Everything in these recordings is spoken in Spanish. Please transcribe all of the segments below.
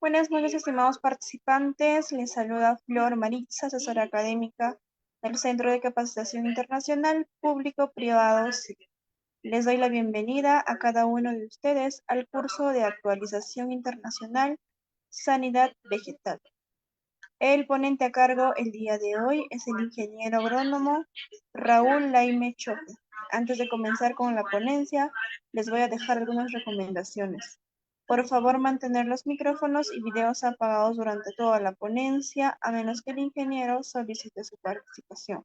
Buenas noches, estimados participantes. Les saluda Flor Maritza, asesora académica del Centro de Capacitación Internacional Público-Privado CIP. Les doy la bienvenida a cada uno de ustedes al curso de actualización internacional Sanidad Vegetal. El ponente a cargo el día de hoy es el ingeniero agrónomo Raúl Laime Choque. Antes de comenzar con la ponencia, les voy a dejar algunas recomendaciones. Por favor, mantener los micrófonos y videos apagados durante toda la ponencia, a menos que el ingeniero solicite su participación.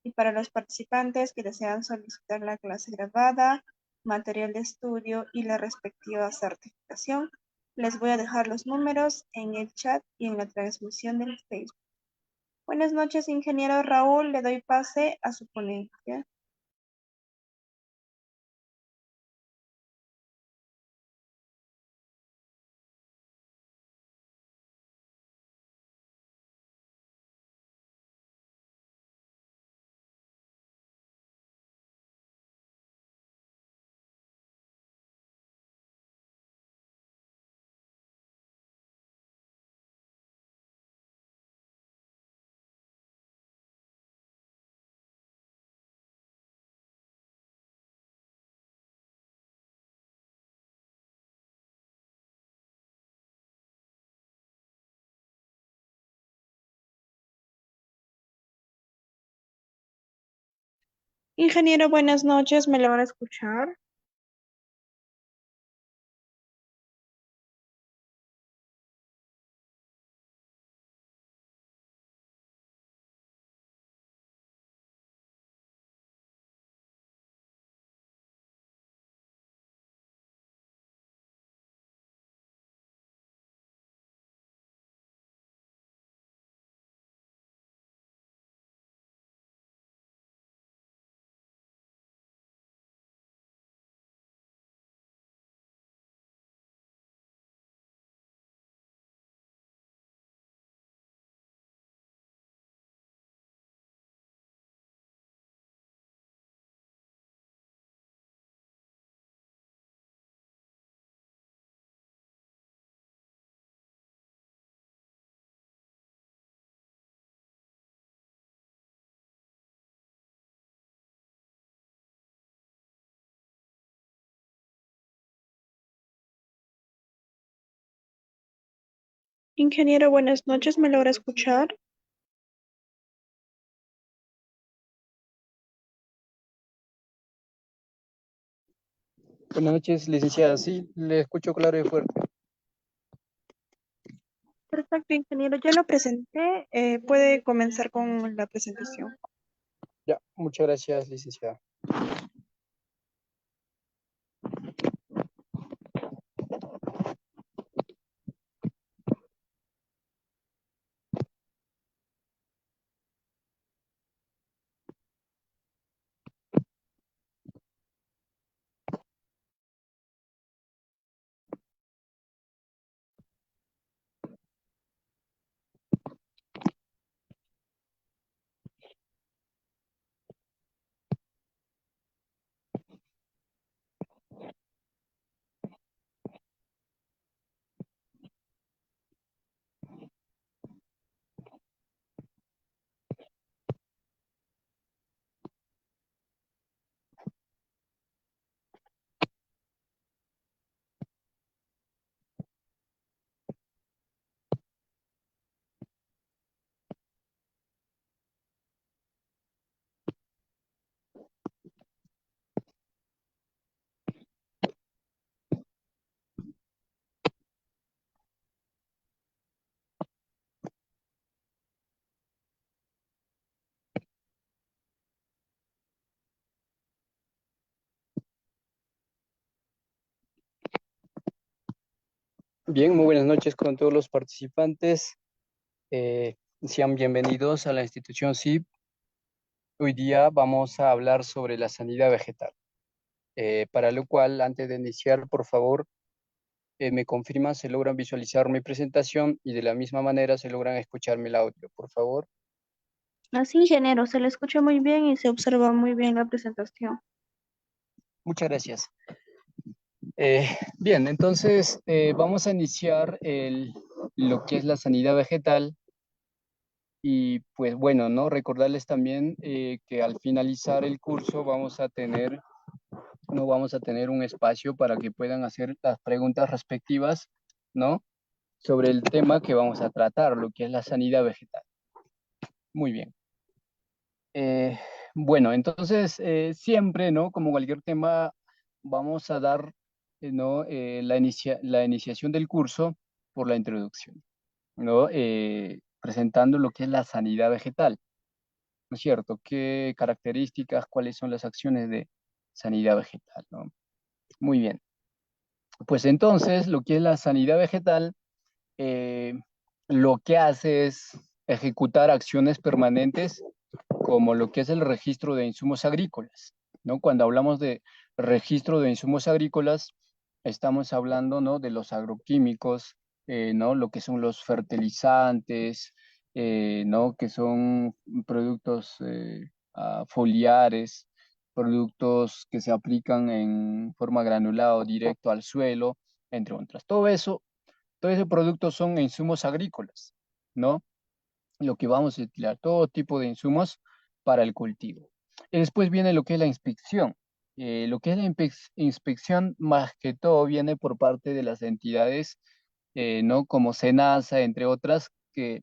Y para los participantes que desean solicitar la clase grabada, material de estudio y la respectiva certificación, les voy a dejar los números en el chat y en la transmisión del Facebook. Buenas noches, ingeniero Raúl. Le doy pase a su ponencia. Ingeniero, buenas noches. ¿Me logra escuchar? Ingeniero, buenas noches. ¿Me logra escuchar? Buenas noches, licenciada. Sí, le escucho claro y fuerte. Perfecto, ingeniero. Ya lo presenté. Puede comenzar con la presentación. Ya, muchas gracias, licenciada. Bien, muy buenas noches con todos los participantes. Sean bienvenidos a la institución CIP. Hoy día vamos a hablar sobre la sanidad vegetal. Para lo cual, antes de iniciar, por favor, me confirman si logran visualizar mi presentación y de la misma manera se logran escucharme el audio, por favor. Así, ingeniero, se le escucha muy bien y se observa muy bien la presentación. Muchas gracias. Bien, entonces vamos a iniciar lo que es la sanidad vegetal y pues bueno, ¿no? Recordarles también que al finalizar el curso vamos a tener un espacio para que puedan hacer las preguntas respectivas, ¿no? Sobre el tema que vamos a tratar, lo que es la sanidad vegetal. Muy bien. Eh, bueno, entonces siempre, ¿no? Como cualquier tema, vamos a dar, ¿no? La iniciación del curso por la introducción, ¿no? Presentando lo que es la sanidad vegetal, ¿no es cierto? ¿Qué características, cuáles son las acciones de sanidad vegetal, ¿no? Muy bien. Pues entonces, lo que es la sanidad vegetal, eh, lo que hace es ejecutar acciones permanentes como lo que es el registro de insumos agrícolas, ¿no? Cuando hablamos de registro de insumos agrícolas, estamos hablando, ¿no? De los agroquímicos, ¿no? Lo que son los fertilizantes, ¿no? Que son productos foliares, productos que se aplican en forma granulada o directo al suelo, entre otras. Todo ese productos son insumos agrícolas, ¿no? Lo que vamos a utilizar, todo tipo de insumos para el cultivo. Y después viene lo que es la inspección. Lo que es la inspección, más que todo, viene por parte de las entidades, ¿no? Como SENASA, entre otras, que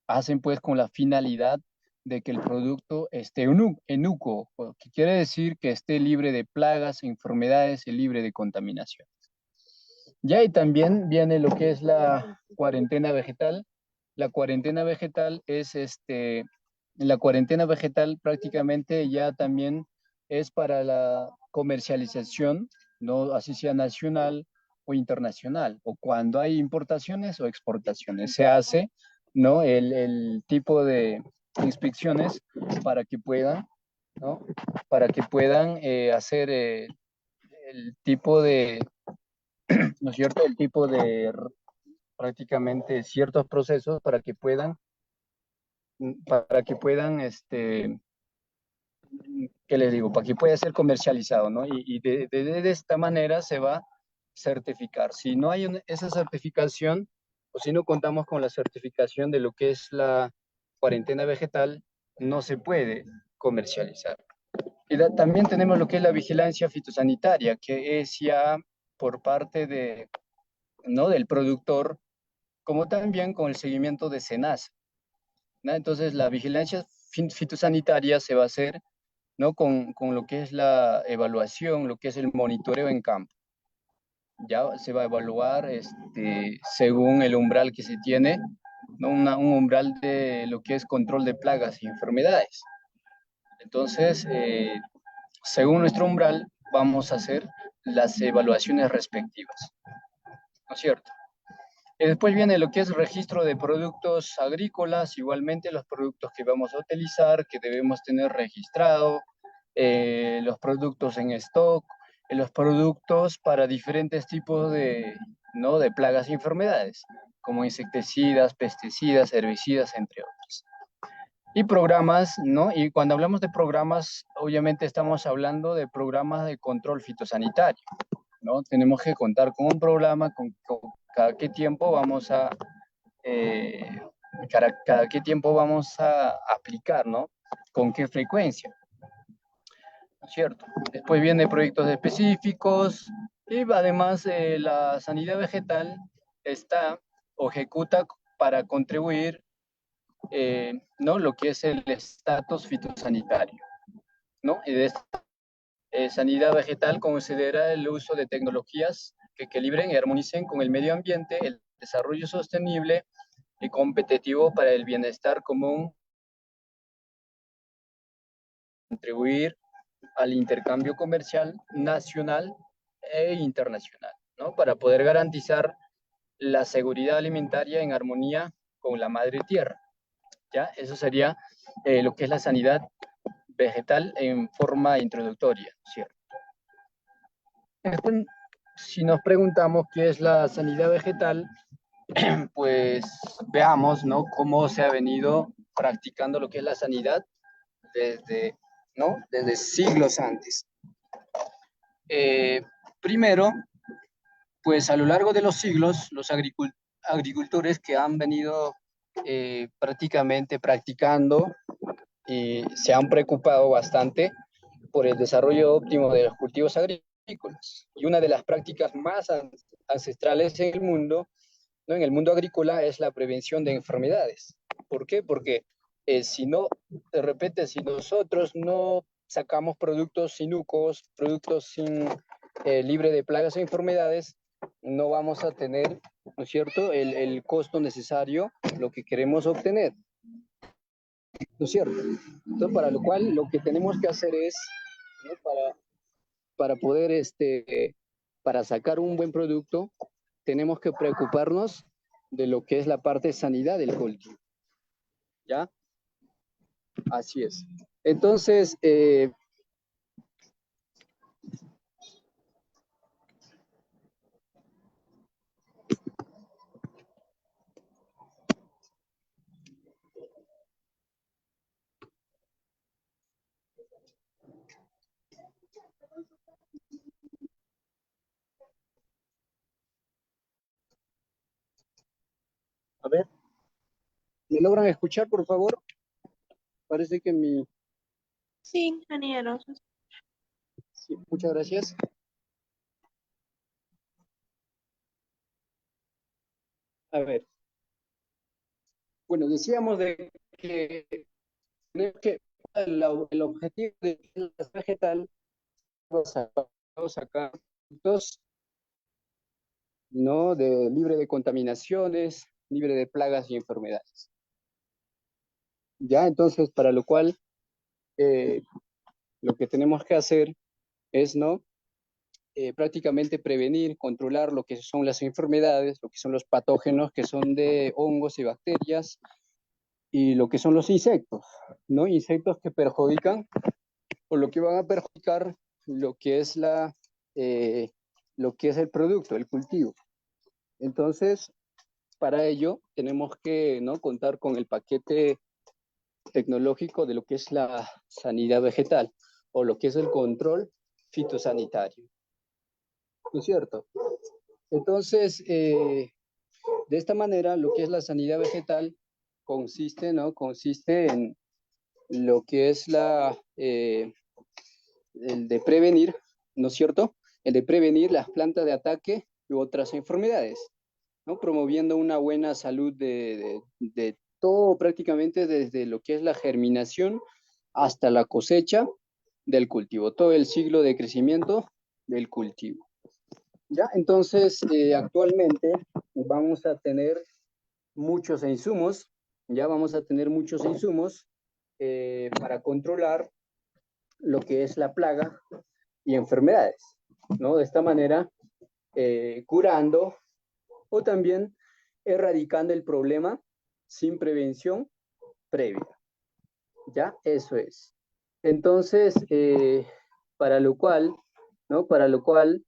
hacen pues con la finalidad de que el producto esté enuco, que quiere decir que esté libre de plagas, enfermedades y libre de contaminación. Ya, y también viene lo que es la cuarentena vegetal. La cuarentena vegetal la cuarentena vegetal prácticamente ya también es para la comercialización, no así sea nacional o internacional, o cuando hay importaciones o exportaciones. Se hace, ¿no? El tipo de inspecciones para que puedan, ¿no? Para que puedan hacer el tipo de, ¿no es cierto? El tipo de prácticamente ciertos procesos para que puedan, ¿qué les digo? Para que pueda ser comercializado, ¿no? Y de esta manera se va a certificar. Si no hay esa certificación, o si no contamos con la certificación de lo que es la cuarentena vegetal, no se puede comercializar. Y también tenemos lo que es la vigilancia fitosanitaria, que es ya por parte de, ¿no? del productor, como también con el seguimiento de SENASA, ¿no? Entonces, la vigilancia fitosanitaria se va a hacer, ¿no? Con lo que es la evaluación, lo que es el monitoreo en campo. Ya se va a evaluar según el umbral que se tiene, ¿no? Un umbral de lo que es control de plagas y enfermedades. Entonces, según nuestro umbral, vamos a hacer las evaluaciones respectivas, ¿no es cierto? Y después viene lo que es registro de productos agrícolas, igualmente los productos que vamos a utilizar, que debemos tener registrado, los productos en stock, los productos para diferentes tipos de, ¿no? de plagas y enfermedades, como insecticidas, pesticidas, herbicidas, entre otros. Y programas, ¿no? Y cuando hablamos de programas, obviamente estamos hablando de programas de control fitosanitario, ¿no? Tenemos que contar con un programa, con cada qué tiempo vamos a, eh, cada qué tiempo vamos a aplicar, ¿no? Con qué frecuencia, ¿no es cierto? Después vienen proyectos específicos y además la sanidad vegetal está o ejecuta para contribuir, ¿no? Lo que es el estatus fitosanitario, ¿no? Y de esta sanidad vegetal considera el uso de tecnologías que equilibren y armonicen con el medio ambiente, el desarrollo sostenible y competitivo para el bienestar común, contribuir al intercambio comercial nacional e internacional, ¿no? Para poder garantizar la seguridad alimentaria en armonía con la madre tierra, ¿ya? Eso sería lo que es la sanidad vegetal en forma introductoria, ¿cierto? Después, si nos preguntamos qué es la sanidad vegetal, pues veamos, ¿no? Cómo se ha venido practicando lo que es la sanidad desde, ¿no? Desde siglos antes. Eh, Primero, pues a lo largo de los siglos, los agricultores que han venido prácticamente practicando y se han preocupado bastante por el desarrollo óptimo de los cultivos agrícolas. Y una de las prácticas más ancestrales en el mundo, ¿no? En el mundo agrícola, es la prevención de enfermedades. ¿Por qué? Porque si no, de repente, si nosotros no sacamos productos inocuos, productos sin, libre de plagas e enfermedades, no vamos a tener, ¿no es cierto?, el costo necesario, lo que queremos obtener, ¿no es cierto? Entonces, para lo cual, lo que tenemos que hacer es, ¿no?, para poder, para sacar un buen producto, tenemos que preocuparnos de lo que es la parte de sanidad del cultivo, ¿ya? Así es. Entonces, a ver, ¿me logran escuchar, por favor? Parece que mi... Sí, ingeniero. Sí, muchas gracias. A ver, bueno, decíamos de que tenemos que el objetivo de la vegetal es sacar productos, ¿no?, libre de contaminaciones, libre de plagas y enfermedades. Ya, entonces, para lo cual, eh, lo que tenemos que hacer es, ¿no?, prácticamente prevenir, controlar lo que son las enfermedades, lo que son los patógenos, que son de hongos y bacterias, y lo que son los insectos, ¿no? Insectos que perjudican, o lo que van a perjudicar lo que es lo que es el producto, el cultivo. Entonces, para ello tenemos que, ¿no?, contar con el paquete tecnológico de lo que es la sanidad vegetal o lo que es el control fitosanitario, ¿no es cierto? Entonces, de esta manera, lo que es la sanidad vegetal consiste, ¿no?, consiste en lo que es el de prevenir, ¿no es cierto? El de prevenir las plantas de ataque u otras enfermedades, ¿no? Promoviendo una buena salud de todo, prácticamente desde lo que es la germinación hasta la cosecha del cultivo, todo el ciclo de crecimiento del cultivo. ¿Ya? Entonces, actualmente vamos a tener muchos insumos, ya vamos a tener muchos insumos para controlar lo que es la plaga y enfermedades, ¿no? De esta manera, curando o también erradicando el problema sin prevención previa. ¿Ya? Eso es. Entonces, para lo cual, ¿no? Para lo cual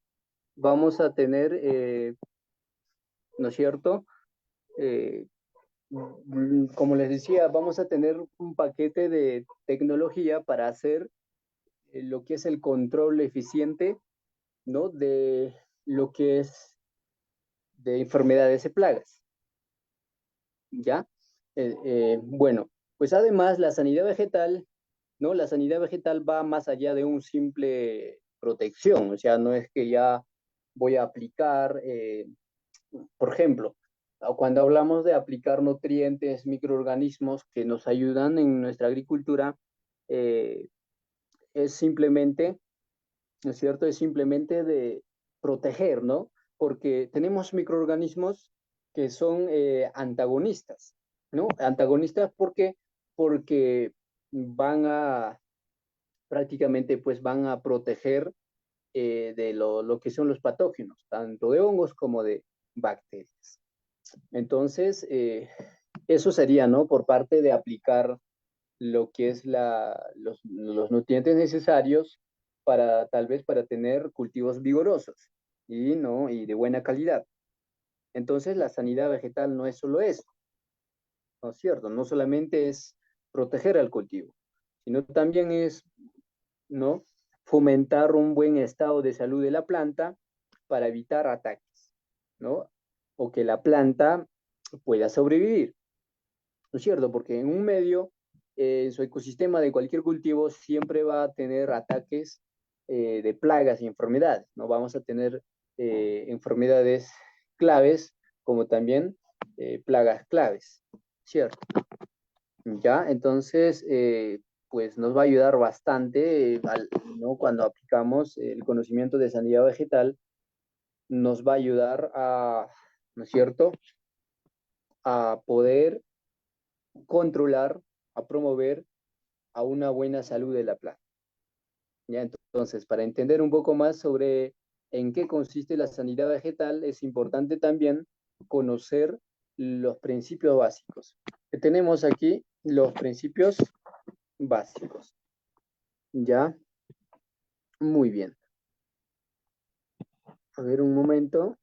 vamos a tener, ¿no es cierto? Eh, como les decía, vamos a tener un paquete de tecnología para hacer lo que es el control eficiente, ¿no?, de lo que es de enfermedades y plagas, ¿ya? Bueno, pues además la sanidad vegetal, ¿no? La sanidad vegetal va más allá de un simple protección, o sea, no es que ya voy a aplicar, por ejemplo, cuando hablamos de aplicar nutrientes, microorganismos que nos ayudan en nuestra agricultura, eh, es simplemente, ¿no es cierto? Es simplemente de proteger, ¿no? Porque tenemos microorganismos que son antagonistas, ¿no? Antagonistas porque van a, prácticamente, pues van a proteger de lo que son los patógenos, tanto de hongos como de bacterias. Entonces, eso sería, ¿no?, por parte de aplicar lo que es los nutrientes necesarios para tal vez para tener cultivos vigorosos y, ¿no?, y de buena calidad. Entonces, la sanidad vegetal no es solo eso, ¿no es cierto? No solamente es proteger al cultivo, sino también es, ¿no?, fomentar un buen estado de salud de la planta para evitar ataques. ¿no? O que la planta pueda sobrevivir, ¿no es cierto? Porque en un medio, en su ecosistema de cualquier cultivo, siempre va a tener ataques de plagas y enfermedades, ¿no? Vamos a tener enfermedades claves como también plagas claves, ¿cierto? ¿Ya? Entonces, pues nos va a ayudar bastante, ¿no? Cuando aplicamos el conocimiento de sanidad vegetal, nos va a ayudar a, ¿no es cierto?, a poder controlar, a promover a una buena salud de la planta. ¿Ya? Entonces, para entender un poco más sobre en qué consiste la sanidad vegetal, es importante también conocer los principios básicos. Tenemos aquí los principios básicos. ¿Ya? Muy bien. A ver un momento.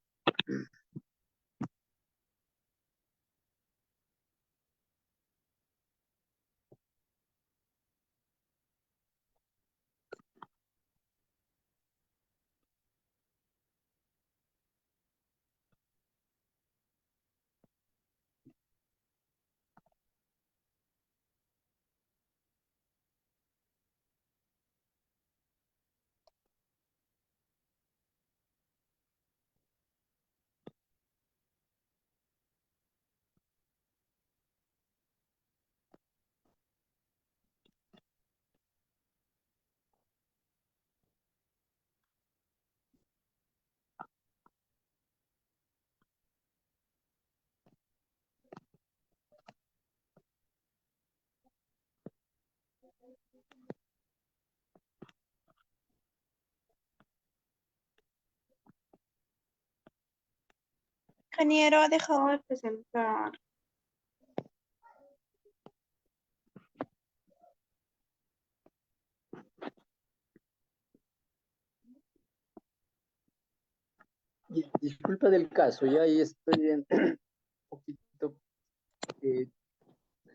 Ingeniero ha dejado de presentar. Disculpa del caso, ya ahí estoy en un poquito,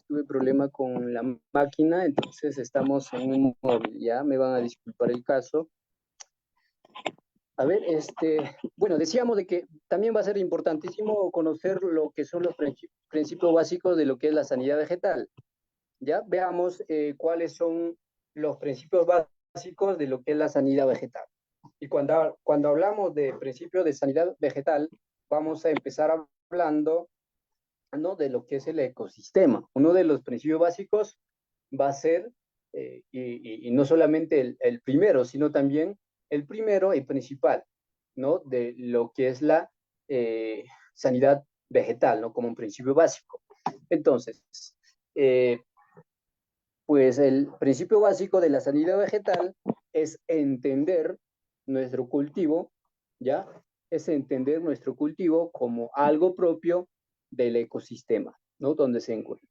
tuve problema con la máquina, entonces estamos en un móvil, ya me van a disculpar el caso. A ver, bueno, decíamos de que también va a ser importantísimo conocer lo que son los principios básicos de lo que es la sanidad vegetal. Ya veamos cuáles son los principios básicos de lo que es la sanidad vegetal. Y cuando hablamos de principios de sanidad vegetal, vamos a empezar hablando, ¿no?, de lo que es el ecosistema. Uno de los principios básicos va a ser, y no solamente el primero, sino también el primero y principal, ¿no?, de lo que es la sanidad vegetal, ¿no?, como un principio básico. Entonces, eh, pues el principio básico de la sanidad vegetal es entender nuestro cultivo, ¿ya? Es entender nuestro cultivo como algo propio del ecosistema, ¿no? Donde se encuentra.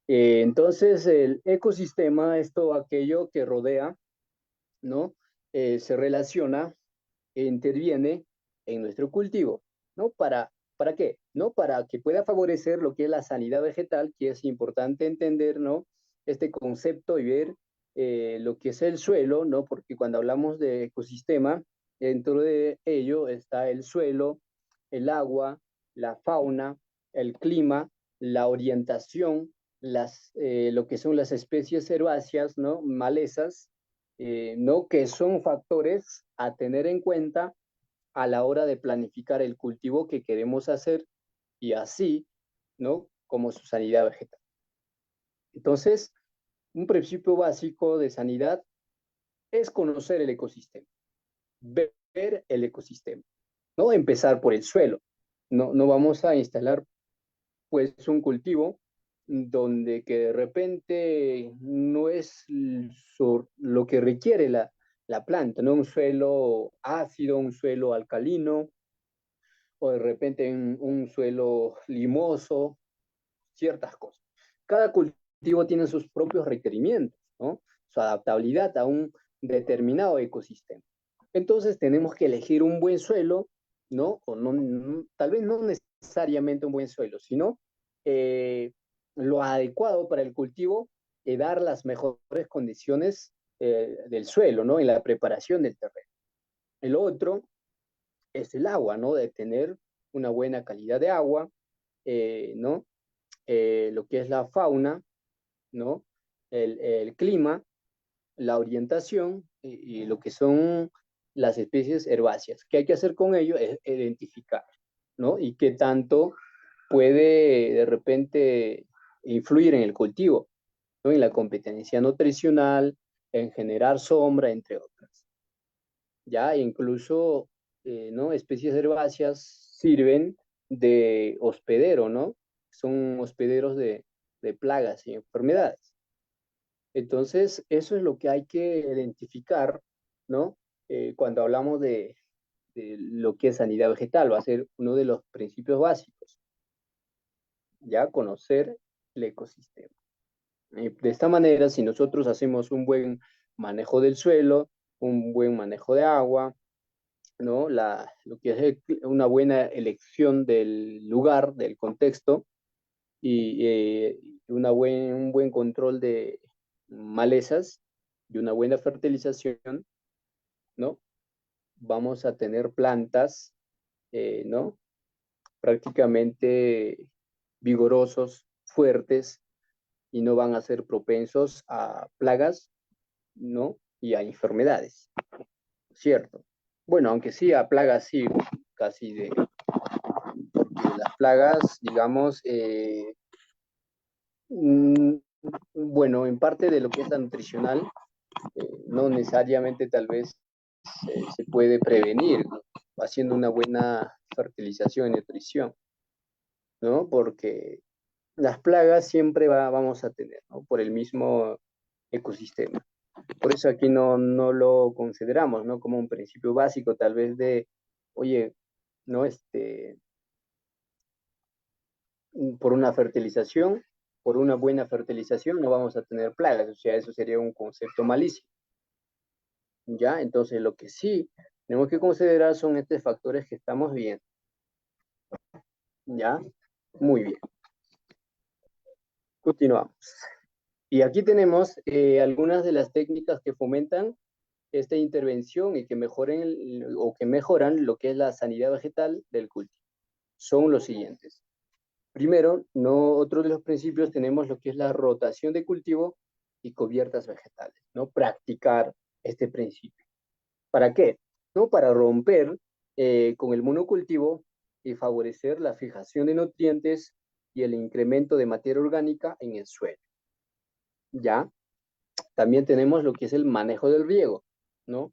Entonces, el ecosistema es todo aquello que rodea, ¿no? Se relaciona e interviene en nuestro cultivo, ¿no? ¿Para qué? ¿No? Para que pueda favorecer lo que es la sanidad vegetal, que es importante entender, ¿no?, este concepto y ver lo que es el suelo, ¿no? Porque cuando hablamos de ecosistema, dentro de ello está el suelo, el agua, la fauna, el clima, la orientación, lo que son las especies herbáceas, ¿no?, malezas, ¿no?, que son factores a tener en cuenta a la hora de planificar el cultivo que queremos hacer y así, ¿no?, como su sanidad vegetal. Entonces, un principio básico de sanidad es conocer el ecosistema, ver el ecosistema, ¿no? Empezar por el suelo. No vamos a instalar pues un cultivo donde que de repente no es lo que requiere la planta, ¿no? Un suelo ácido, un suelo alcalino, o de repente un suelo limoso, ciertas cosas. Cada cultivo tiene sus propios requerimientos, ¿no? Su adaptabilidad a un determinado ecosistema. Entonces tenemos que elegir un buen suelo, ¿no? O no, tal vez no necesariamente un buen suelo, sino eh, lo adecuado para el cultivo y dar las mejores condiciones del suelo, ¿no? En la preparación del terreno. El otro es el agua, ¿no? De tener una buena calidad de agua, ¿no? Lo que es la fauna, ¿no? El clima, la orientación y lo que son las especies herbáceas. ¿Qué hay que hacer con ello? Es identificar, ¿no? Y qué tanto puede de repente influir en el cultivo, ¿no? En la competencia nutricional, en generar sombra, entre otras. Ya incluso, ¿no? Especies herbáceas sirven de hospedero, ¿no? Son hospederos de plagas y enfermedades. Entonces, eso es lo que hay que identificar, ¿no? Cuando hablamos de lo que es sanidad vegetal, va a ser uno de los principios básicos, ya conocer el ecosistema. De esta manera, si nosotros hacemos un buen manejo del suelo, un buen manejo de agua, ¿no? Lo que es una buena elección del lugar, del contexto, y un buen control de malezas y una buena fertilización, ¿no? Vamos a tener plantas, ¿no? Prácticamente vigorosos, fuertes, y no van a ser propensos a plagas, ¿no? Y a enfermedades, ¿cierto? Bueno, aunque sí, a plagas sí, casi de, porque las plagas, digamos, mm, bueno, en parte de lo que es la nutricional, no necesariamente tal vez se puede prevenir, ¿no? Haciendo una buena fertilización y nutrición, ¿no? Porque las plagas siempre vamos a tener, ¿no? Por el mismo ecosistema. Por eso aquí no lo consideramos, ¿no? Como un principio básico, tal vez de, oye, ¿no? Por una fertilización, por una buena fertilización no vamos a tener plagas, o sea, eso sería un concepto malísimo, ¿ya? Entonces, lo que sí tenemos que considerar son estos factores que estamos viendo, ¿ya? Muy bien, continuamos. Y aquí tenemos algunas de las técnicas que fomentan esta intervención y que mejoren o que mejoran lo que es la sanidad vegetal del cultivo. Son los siguientes. Primero, otro de los principios tenemos lo que es la rotación de cultivo y cubiertas vegetales, ¿no? Practicar este principio. ¿Para qué? ¿No? Para romper con el monocultivo y favorecer la fijación de nutrientes y el incremento de materia orgánica en el suelo. ¿Ya? También tenemos lo que es el manejo del riego, ¿no?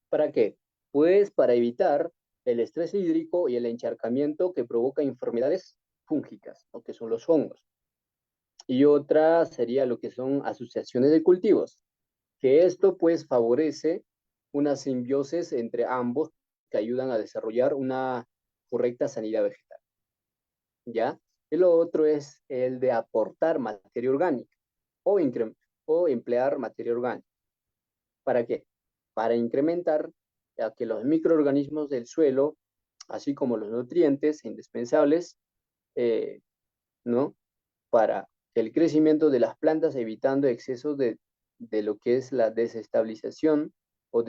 ¿Para qué? Pues para evitar el estrés hídrico y el encharcamiento que provoca enfermedades fúngicas, lo que son los hongos. Y otra sería lo que son asociaciones de cultivos, que esto pues favorece una simbiosis entre ambos que ayudan a desarrollar una correcta sanidad vegetal, ¿ya? Y lo otro es el de aportar materia orgánica o, o emplear materia orgánica. ¿Para qué? Para incrementar a que los microorganismos del suelo, así como los nutrientes indispensables, ¿no? Para el crecimiento de las plantas, evitando excesos de lo que es la desestabilización o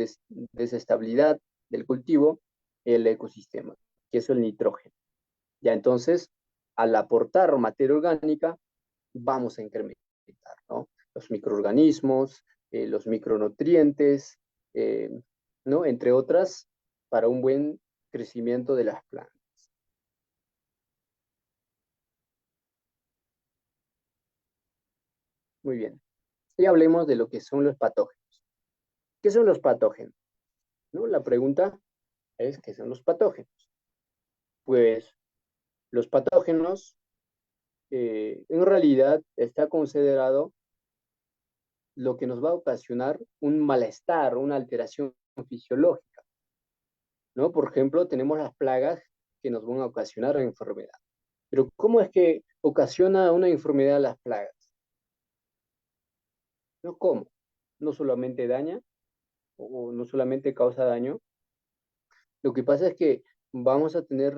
desestabilidad del cultivo, el ecosistema, que es el nitrógeno. Ya entonces, al aportar materia orgánica, vamos a incrementar, ¿no? Los microorganismos, los micronutrientes, eh, ¿no? Entre otras, para un buen crecimiento de las plantas. Muy bien. Y hablemos de lo que son los patógenos. ¿Qué son los patógenos? ¿No? La pregunta es, ¿qué son los patógenos? Pues los patógenos en realidad está considerado lo que nos va a ocasionar un malestar, una alteración fisiológica, ¿no? Por ejemplo, tenemos las plagas que nos van a ocasionar enfermedad. Pero ¿cómo es que ocasiona una enfermedad las plagas? ¿No? ¿Cómo? No solamente daña o no solamente causa daño. Lo que pasa es que vamos a tener,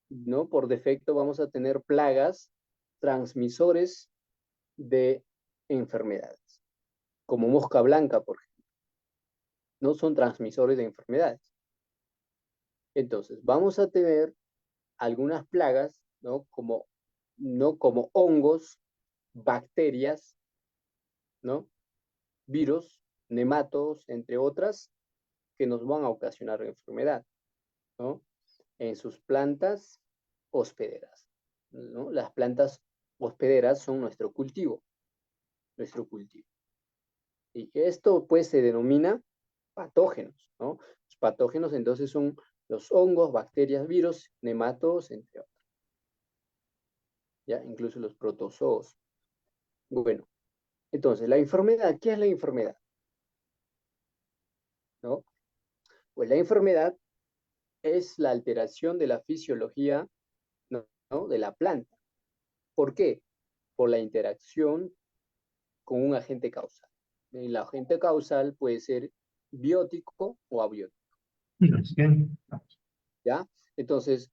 ¿no? Por defecto vamos a tener plagas transmisores de enfermedades, como mosca blanca, por ejemplo. No son transmisores de enfermedades. Entonces, vamos a tener algunas plagas, ¿no? No como hongos, bacterias, ¿no? Virus, nematodos, entre otras, que nos van a ocasionar enfermedad, ¿no? En sus plantas hospederas, ¿no? Las plantas hospederas son nuestro cultivo. Y esto pues se denomina patógenos, ¿no? Los patógenos entonces son los hongos, bacterias, virus, nematodos, entre otros. Ya, incluso los protozoos. Bueno, entonces, la enfermedad, ¿qué es la enfermedad? ¿No? Pues la enfermedad es la alteración de la fisiología, ¿no? De la planta. ¿Por qué? Por la interacción con un agente causal. El agente causal puede ser biótico o abiótico. ¿Ya? Entonces,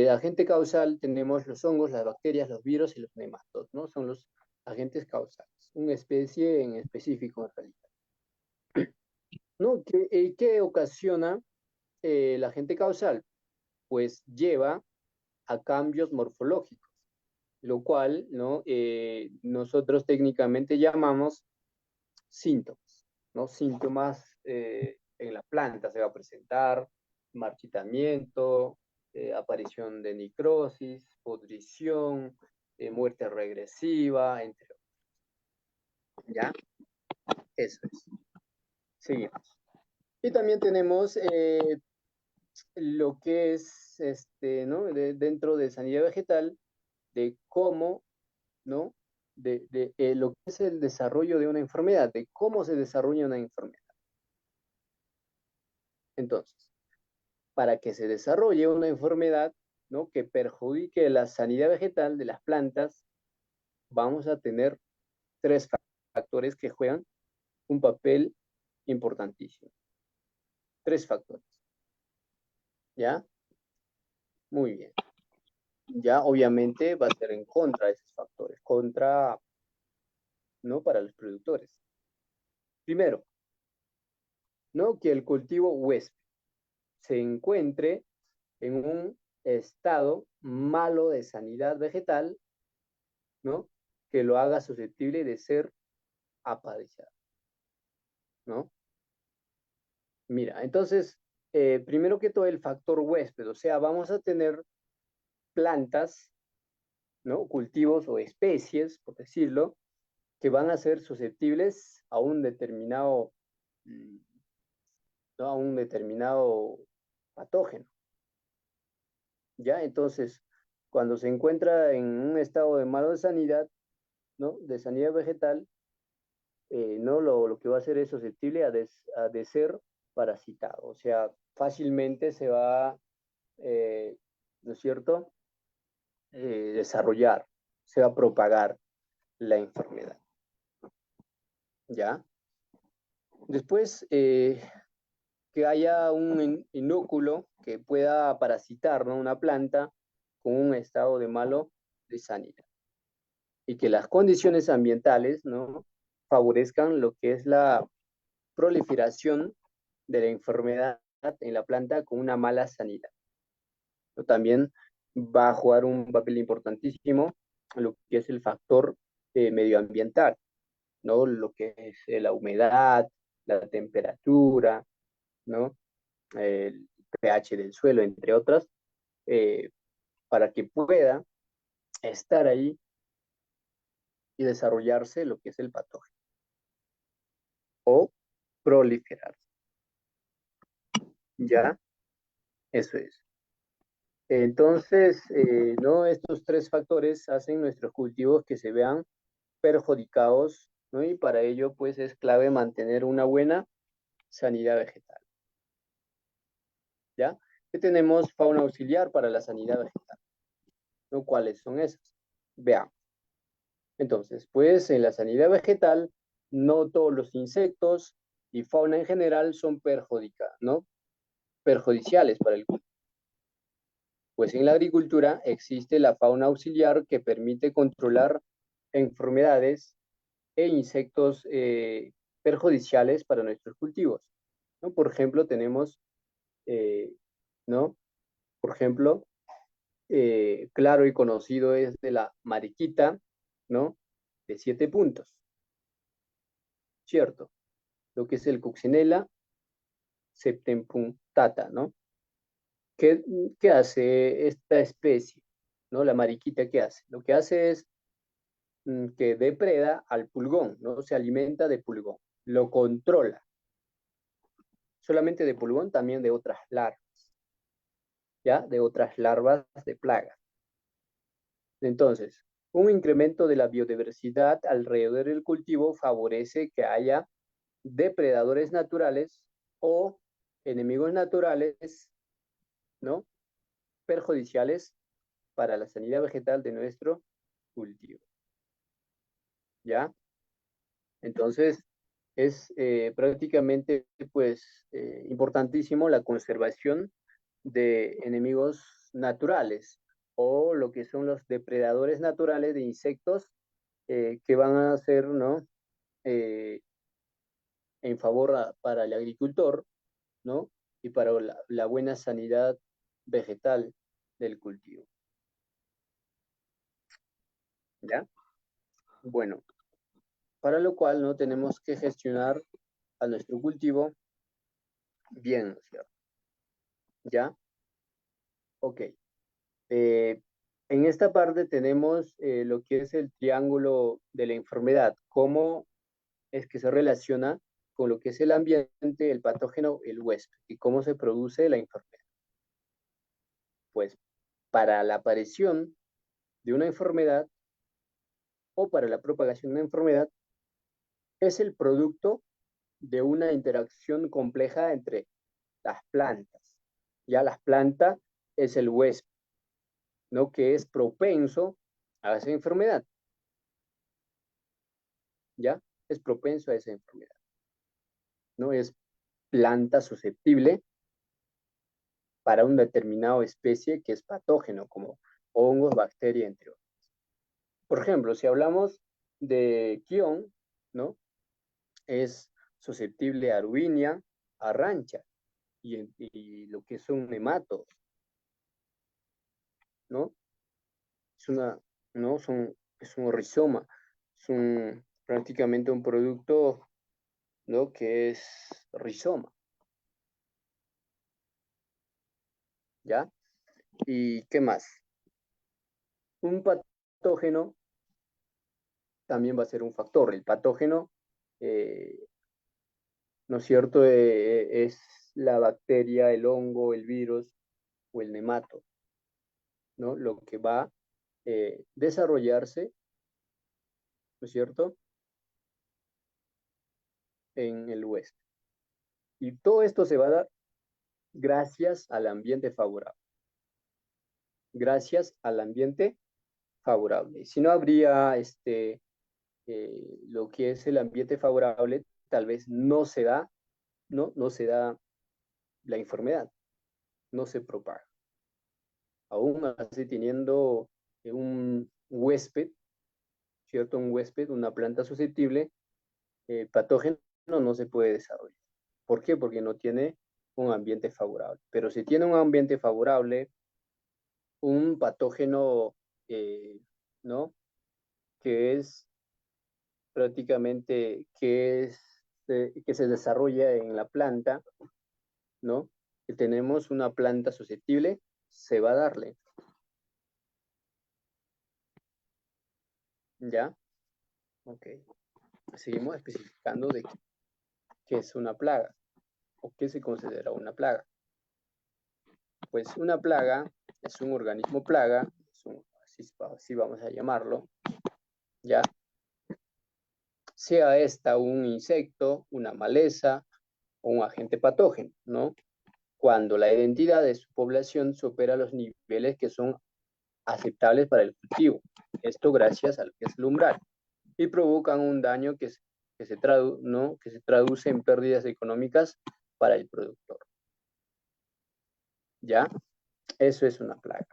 agente causal tenemos los hongos, las bacterias, los virus y los nematodos, ¿no? Son los agentes causales. Una especie en específico en realidad. ¿No? ¿Qué ocasiona el agente causal? Pues lleva a cambios morfológicos, lo cual, ¿no? Nosotros técnicamente llamamos síntomas, ¿no? Síntomas en la planta se va a presentar marchitamiento, aparición de necrosis, pudrición, muerte regresiva, entre otros. ¿Ya? Eso es. Seguimos. Y también tenemos lo que es, ¿no? Dentro de sanidad vegetal, de cómo, ¿no? De lo que es el desarrollo de una enfermedad, de cómo se desarrolla una enfermedad. Entonces, para que se desarrolle una enfermedad, ¿no? Que perjudique la sanidad vegetal de las plantas, vamos a tener tres factores que juegan un papel importantísimo. Tres factores. ¿Ya? Muy bien. Ya obviamente va a ser en contra de esos factores, contra, ¿no? Para los productores. Primero, ¿no? Que el cultivo huésped se encuentre en un estado malo de sanidad vegetal, ¿no? Que lo haga susceptible de ser aparejado, ¿no? Mira, entonces, primero que todo el factor huésped, o sea, vamos a tener plantas, ¿no? Cultivos o especies, por decirlo, que van a ser susceptibles a un determinado, ¿no? A un determinado patógeno. ¿Ya? Entonces, cuando se encuentra en un estado de mala sanidad, ¿no? De sanidad vegetal, ¿no? Lo que va a ser es susceptible de ser parasitado. O sea, fácilmente se va, ¿no es cierto? Desarrollar, se va a propagar la enfermedad. ¿Ya? Después, que haya un inúculo que pueda parasitar, ¿no? Una planta con un estado de malo de sanidad. Y que las condiciones ambientales, ¿no? Favorezcan lo que es la proliferación de la enfermedad en la planta con una mala sanidad. También va a jugar un papel importantísimo lo que es el factor medioambiental, ¿no? Lo que es la humedad, la temperatura, ¿no? El pH del suelo, entre otras, para que pueda estar ahí y desarrollarse lo que es el patógeno o proliferarse. ¿Ya? Eso es. Entonces, ¿no? Estos tres factores hacen nuestros cultivos que se vean perjudicados, ¿no? Y para ello, pues, es clave mantener una buena sanidad vegetal. ¿Ya? ¿Qué tenemos fauna auxiliar para la sanidad vegetal? ¿No? ¿Cuáles son esas? Veamos. Entonces, pues, en la sanidad vegetal, no todos los insectos y fauna en general son ¿no? Perjudiciales para el cultivo. Pues en la agricultura existe la fauna auxiliar que permite controlar enfermedades e insectos perjudiciales para nuestros cultivos, ¿no? Por ejemplo, tenemos, ¿no? Por ejemplo, claro y conocido es de la mariquita, ¿no? De 7 puntos, ¿cierto? Lo que es el Coccinella septempunctata, ¿no? ¿Qué hace esta especie? ¿No? La mariquita, ¿qué hace? Lo que hace es que depreda al pulgón, ¿no? Se alimenta de pulgón, lo controla. Solamente de pulgón, también de otras larvas, ¿ya? De otras larvas de plagas. Entonces, un incremento de la biodiversidad alrededor del cultivo favorece que haya depredadores naturales o enemigos naturales, ¿no? Perjudiciales para la sanidad vegetal de nuestro cultivo. ¿Ya? Entonces, es prácticamente, pues, importantísimo la conservación de enemigos naturales o lo que son los depredadores naturales de insectos que van a ser, ¿no? En favor para el agricultor, ¿no? Y para la buena sanidad vegetal del cultivo. ¿Ya? Bueno, para lo cual no tenemos que gestionar a nuestro cultivo bien, ¿no es cierto? ¿Ya? Ok. En esta parte tenemos lo que es el triángulo de la enfermedad, cómo es que se relaciona con lo que es el ambiente, el patógeno, el huésped, y cómo se produce la enfermedad. Pues para la aparición de una enfermedad o para la propagación de una enfermedad es el producto de una interacción compleja entre las plantas. Ya las plantas es el huésped, ¿no? Que es propenso a esa enfermedad. ¿Ya? Es propenso a esa enfermedad. ¿No? Es planta susceptible para una determinada especie que es patógeno, como hongos, bacterias, entre otros. Por ejemplo, si hablamos de quión, ¿no? Es susceptible a Arwinia, a rancha, y lo que son nematos, ¿no? Es una, ¿no? Es un rizoma, es prácticamente un producto, ¿no? Que es rizoma, ¿ya? ¿Y qué más? Un patógeno también va a ser un factor. El patógeno, ¿no es cierto? Es la bacteria, el hongo, el virus o el nemato, ¿no? Lo que va a desarrollarse, ¿no es cierto? En el huésped. Y todo esto se va a dar gracias al ambiente favorable. Gracias al ambiente favorable. Si no habría lo que es el ambiente favorable, tal vez no se da, no se da la enfermedad, no se propaga. Aún así teniendo un huésped, ¿cierto? Un huésped, una planta susceptible, patógeno no se puede desarrollar. ¿Por qué? Porque no tiene un ambiente favorable. Pero si tiene un ambiente favorable, un patógeno, ¿no? Que es prácticamente, que se desarrolla en la planta, ¿no? Que tenemos una planta susceptible, se va a darle. ¿Ya? Ok. Seguimos especificando de qué es una plaga o qué se considera una plaga. Pues una plaga es un organismo plaga, así vamos a llamarlo, ¿ya? Sea esta un insecto, una maleza o un agente patógeno, ¿no? Cuando la identidad de su población supera los niveles que son aceptables para el cultivo. Esto gracias a lo que es el umbral. Y provocan un daño ¿no? que se traduce en pérdidas económicas para el productor. ¿Ya? Eso es una plaga.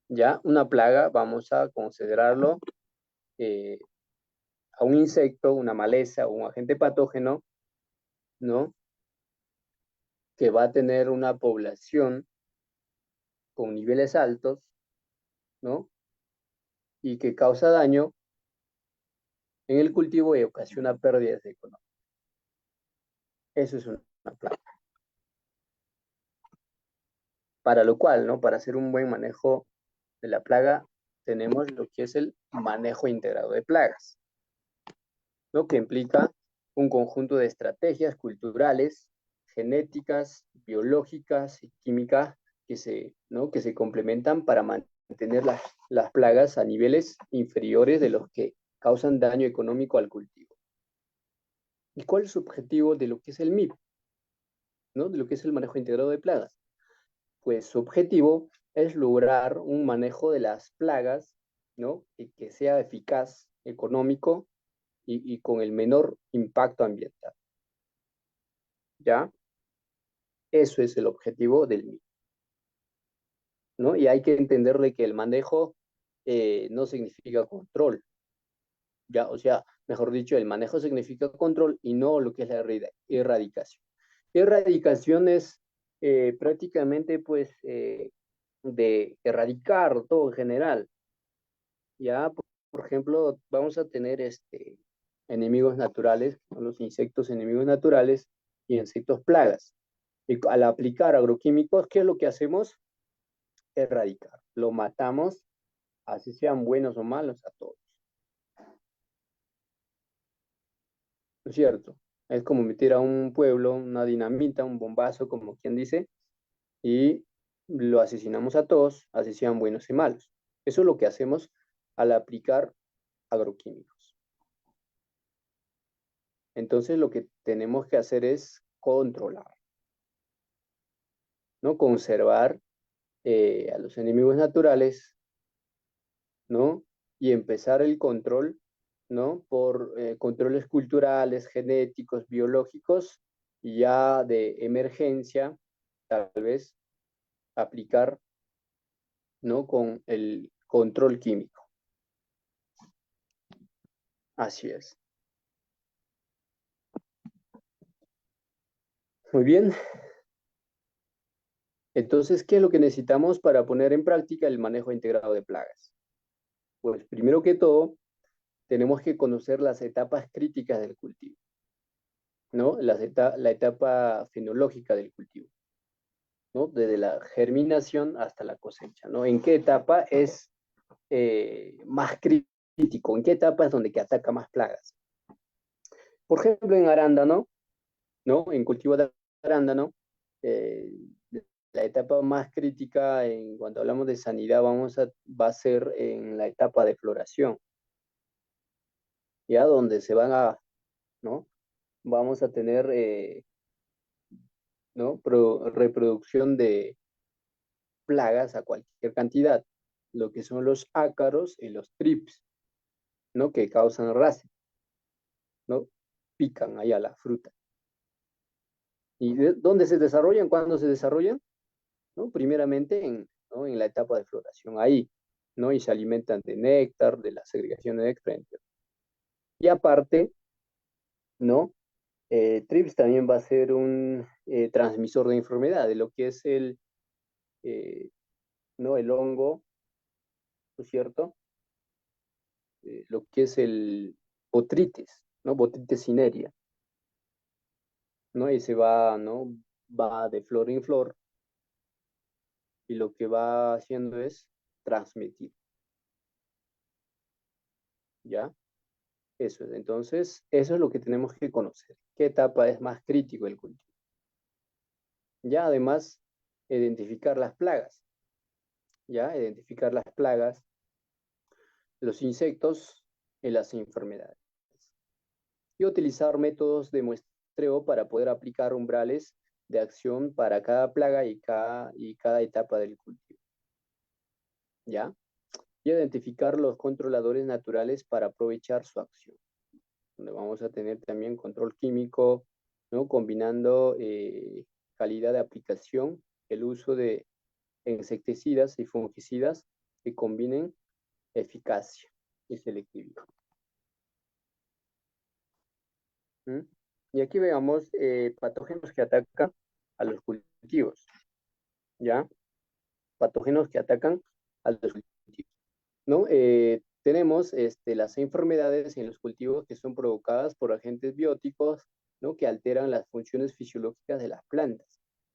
¿Ya? Una plaga vamos a considerarlo a un insecto, una maleza o un agente patógeno, ¿no? que va a tener una población con niveles altos, ¿no? Y que causa daño en el cultivo y ocasiona pérdidas económicas. Eso es una plaga. Para lo cual, ¿no? Para hacer un buen manejo de la plaga, tenemos lo que es el manejo integrado de plagas, ¿no? Que implica un conjunto de estrategias culturales, genéticas, biológicas y químicas ¿no? que se complementan para mantener las plagas a niveles inferiores de los que causan daño económico al cultivo. ¿Y cuál es su objetivo de lo que es el MIP? ¿No? De lo que es el manejo integrado de plagas. Pues su objetivo es lograr un manejo de las plagas, ¿no? Y que sea eficaz, económico y con el menor impacto ambiental. ¿Ya? Eso es el objetivo del MIP, ¿no? Y hay que entender de que el manejo no significa control, ¿ya? O sea, mejor dicho, el manejo significa control y no lo que es la erradicación. Erradicación es prácticamente, pues, de erradicar todo en general. Ya, por ejemplo, vamos a tener enemigos naturales, son los insectos enemigos naturales y insectos plagas. Y al aplicar agroquímicos, ¿qué es lo que hacemos? Erradicar. Lo matamos, así sean buenos o malos, a todos. ¿No es cierto? Es como meter a un pueblo una dinamita, un bombazo, como quien dice, y lo asesinamos a todos, así sean buenos y malos. Eso es lo que hacemos al aplicar agroquímicos. Entonces lo que tenemos que hacer es controlar, ¿no? Conservar a los enemigos naturales, ¿no? Y empezar el control, ¿no? Por controles culturales, genéticos, biológicos, y ya de emergencia, tal vez aplicar, ¿no? Con el control químico. Así es. Muy bien. Entonces, ¿qué es lo que necesitamos para poner en práctica el manejo integrado de plagas? Pues primero que todo, tenemos que conocer las etapas críticas del cultivo, ¿no? La etapa fenológica del cultivo, ¿no? Desde la germinación hasta la cosecha, ¿no? ¿En qué etapa es más crítico? ¿En qué etapa es donde que ataca más plagas? Por ejemplo, en arándano, ¿no? En cultivo de arándano, eh, la etapa más crítica cuando hablamos de sanidad va a ser en la etapa de floración, ya donde se van a, ¿no? Vamos a tener, ¿no? Reproducción de plagas a cualquier cantidad, lo que son los ácaros y los trips, ¿no? Que causan race, ¿no? Pican allá la fruta. ¿Y dónde se desarrollan? ¿Cuándo se desarrollan? ¿No? Primeramente ¿no? En la etapa de floración, ahí, ¿no? Y se alimentan de néctar, de la segregación de néctar. Y aparte, ¿no? TRIPS también va a ser un transmisor de enfermedad, de lo que es ¿no? El hongo, ¿no es cierto? Lo que es el botritis, ¿no? Botritis cinerea, ¿no? Y se va, ¿no? Va de flor en flor y lo que va haciendo es transmitir, ¿ya? Eso es. Entonces, eso es lo que tenemos que conocer. ¿Qué etapa es más crítico el cultivo? Ya, además, identificar las plagas, ¿ya? Identificar las plagas, los insectos y las enfermedades. Y utilizar métodos de muestreo para poder aplicar umbrales de acción para cada plaga y cada etapa del cultivo, ¿ya? Y identificar los controladores naturales para aprovechar su acción, donde vamos a tener también control químico, ¿no? Combinando calidad de aplicación, el uso de insecticidas y fungicidas que combinen eficacia y selectividad. ¿Mm? Y aquí veamos patógenos que atacan a los cultivos, ¿ya? Patógenos que atacan a los cultivos, ¿no? Tenemos las enfermedades en los cultivos que son provocadas por agentes bióticos, ¿no? Que alteran las funciones fisiológicas de las plantas,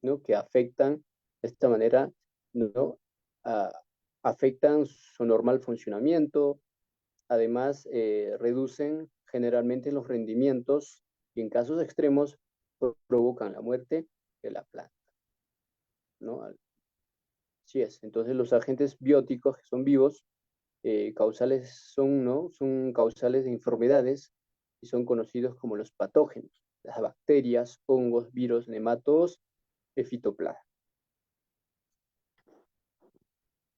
¿no? Que afectan de esta manera, ¿no? A- afectan su normal funcionamiento, además reducen generalmente los rendimientos y en casos extremos provocan la muerte de la planta, ¿no? Así es. Entonces los agentes bióticos que son vivos, causales son, ¿no? Son causales de enfermedades y son conocidos como los patógenos, las bacterias, hongos, virus, nematodos, fitoplaga.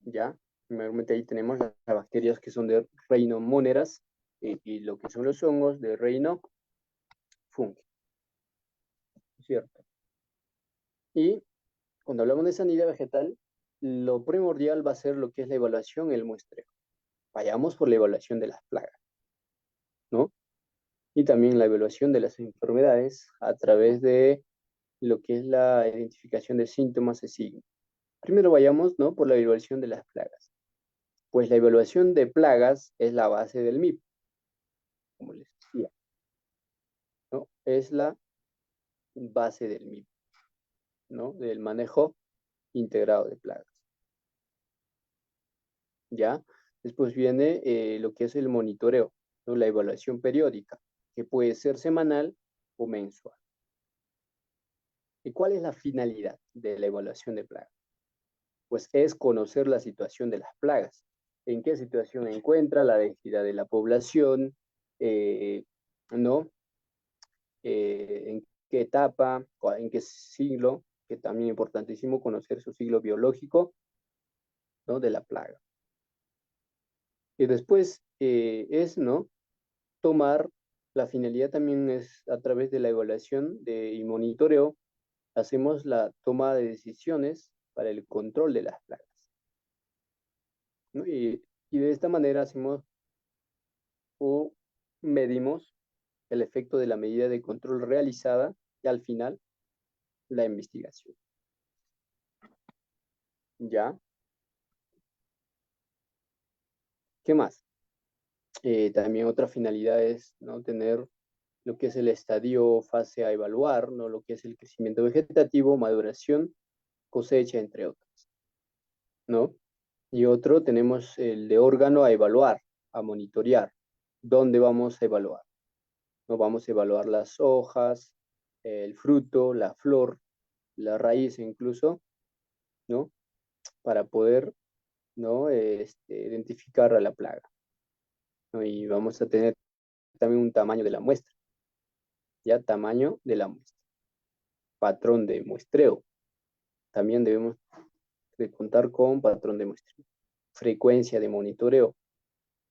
¿Ya? Normalmente ahí tenemos las bacterias que son de reino moneras y lo que son los hongos de reino fungi, ¿cierto? Y cuando hablamos de sanidad vegetal, lo primordial va a ser lo que es la evaluación, el muestreo. Vayamos por la evaluación de las plagas, ¿no? Y también la evaluación de las enfermedades a través de lo que es la identificación de síntomas y signos. Primero vayamos, ¿no? Por la evaluación de las plagas. Pues la evaluación de plagas es la base del MIP, como les decía, ¿no? Es la base del MIP, ¿no? Del manejo integrado de plagas. ¿Ya? Después viene lo que es el monitoreo, ¿no? La evaluación periódica, que puede ser semanal o mensual. ¿Y cuál es la finalidad de la evaluación de plagas? Pues es conocer la situación de las plagas, en qué situación encuentra la densidad de la población, ¿no? En qué etapa, en qué siglo, que también es importantísimo conocer su siglo biológico, ¿no? De la plaga. Y después ¿no? Tomar, la finalidad también es a través de la evaluación y monitoreo, hacemos la toma de decisiones para el control de las plagas, ¿no? Y de esta manera hacemos o medimos el efecto de la medida de control realizada y al final la investigación. ¿Ya? ¿Qué más? También otra finalidad es, ¿no? Tener lo que es el estadio fase a evaluar, ¿no? Lo que es el crecimiento vegetativo, maduración, cosecha, entre otros, ¿no? Y otro tenemos el de órgano a evaluar, a monitorear. ¿Dónde vamos a evaluar? ¿No? Vamos a evaluar las hojas, el fruto, la flor, la raíz incluso, ¿no? Para poder, ¿no? Identificar a la plaga, ¿no? Y vamos a tener también un tamaño de la muestra, ¿ya? Tamaño de la muestra. Patrón de muestreo. También debemos de contar con patrón de muestreo. Frecuencia de monitoreo,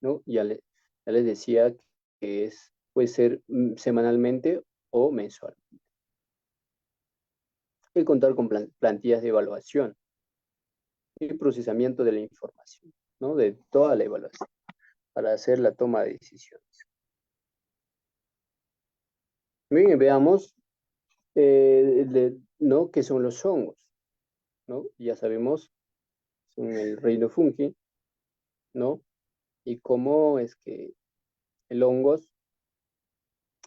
¿no? Ya les decía que puede ser semanalmente o mensual. Y contar con plantillas de evaluación y procesamiento de la información, ¿no? De toda la evaluación para hacer la toma de decisiones. Bien, veamos, ¿no? ¿Qué son los hongos? ¿No? Ya sabemos, son el reino fungi, ¿no? Y cómo es que el hongos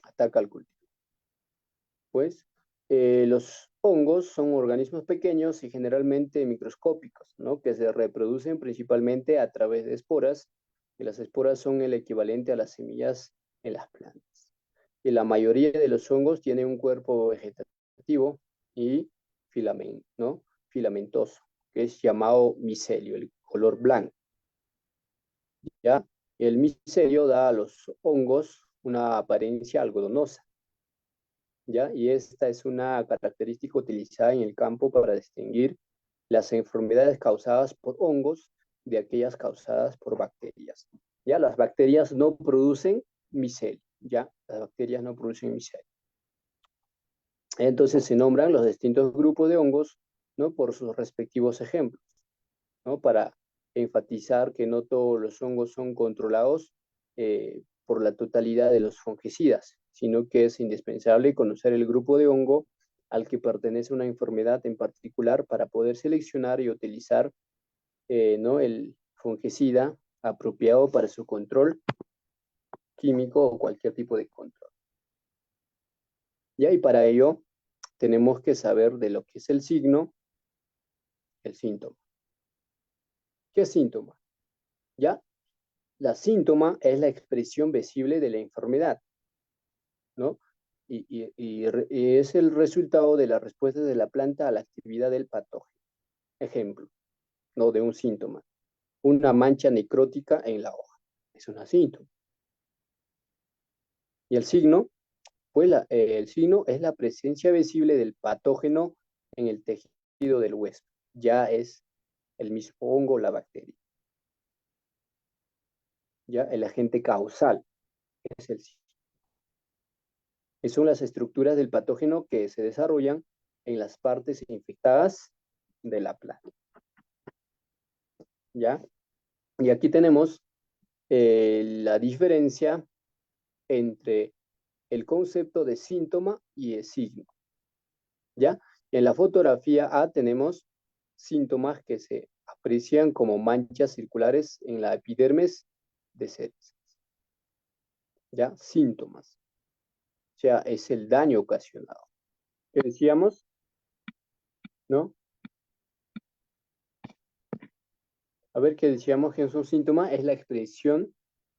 ataca al cultivo. Pues los hongos son organismos pequeños y generalmente microscópicos, ¿no? Que se reproducen principalmente a través de esporas, y las esporas son el equivalente a las semillas en las plantas. Y la mayoría de los hongos tienen un cuerpo vegetativo y ¿no? Filamentoso, que es llamado micelio, el color blanco, ¿ya? El micelio da a los hongos una apariencia algodonosa, ¿ya? Y esta es una característica utilizada en el campo para distinguir las enfermedades causadas por hongos de aquellas causadas por bacterias. ¿Ya? Las bacterias no producen micelio, ¿ya? Las bacterias no producen micelio. Entonces se nombran los distintos grupos de hongos, ¿no? Por sus respectivos ejemplos, ¿no? Para enfatizar que no todos los hongos son controlados por la totalidad de los fungicidas, sino que es indispensable conocer el grupo de hongo al que pertenece una enfermedad en particular para poder seleccionar y utilizar ¿no? el fungicida apropiado para su control químico o cualquier tipo de control. Y para ello tenemos que saber de lo que es el signo, el síntoma. ¿Qué es síntoma? ¿Ya? La síntoma es la expresión visible de la enfermedad, ¿no? Y es el resultado de la respuesta de la planta a la actividad del patógeno. Ejemplo, ¿no? De un síntoma. Una mancha necrótica en la hoja. Es un síntoma. Y el signo, pues el signo es la presencia visible del patógeno en el tejido del hueso. Ya es el mismo hongo o la bacteria. Ya el agente causal es el signo. Y son las estructuras del patógeno que se desarrollan en las partes infectadas de la planta. ¿Ya? Y aquí tenemos la diferencia entre el concepto de síntoma y el signo. ¿Ya? En la fotografía A tenemos síntomas que se aprecian como manchas circulares en la epidermis de seres. ¿Ya? Síntomas. O sea, es el daño ocasionado. ¿Qué decíamos? ¿No? A ver, ¿qué decíamos que es un síntoma? Es la expresión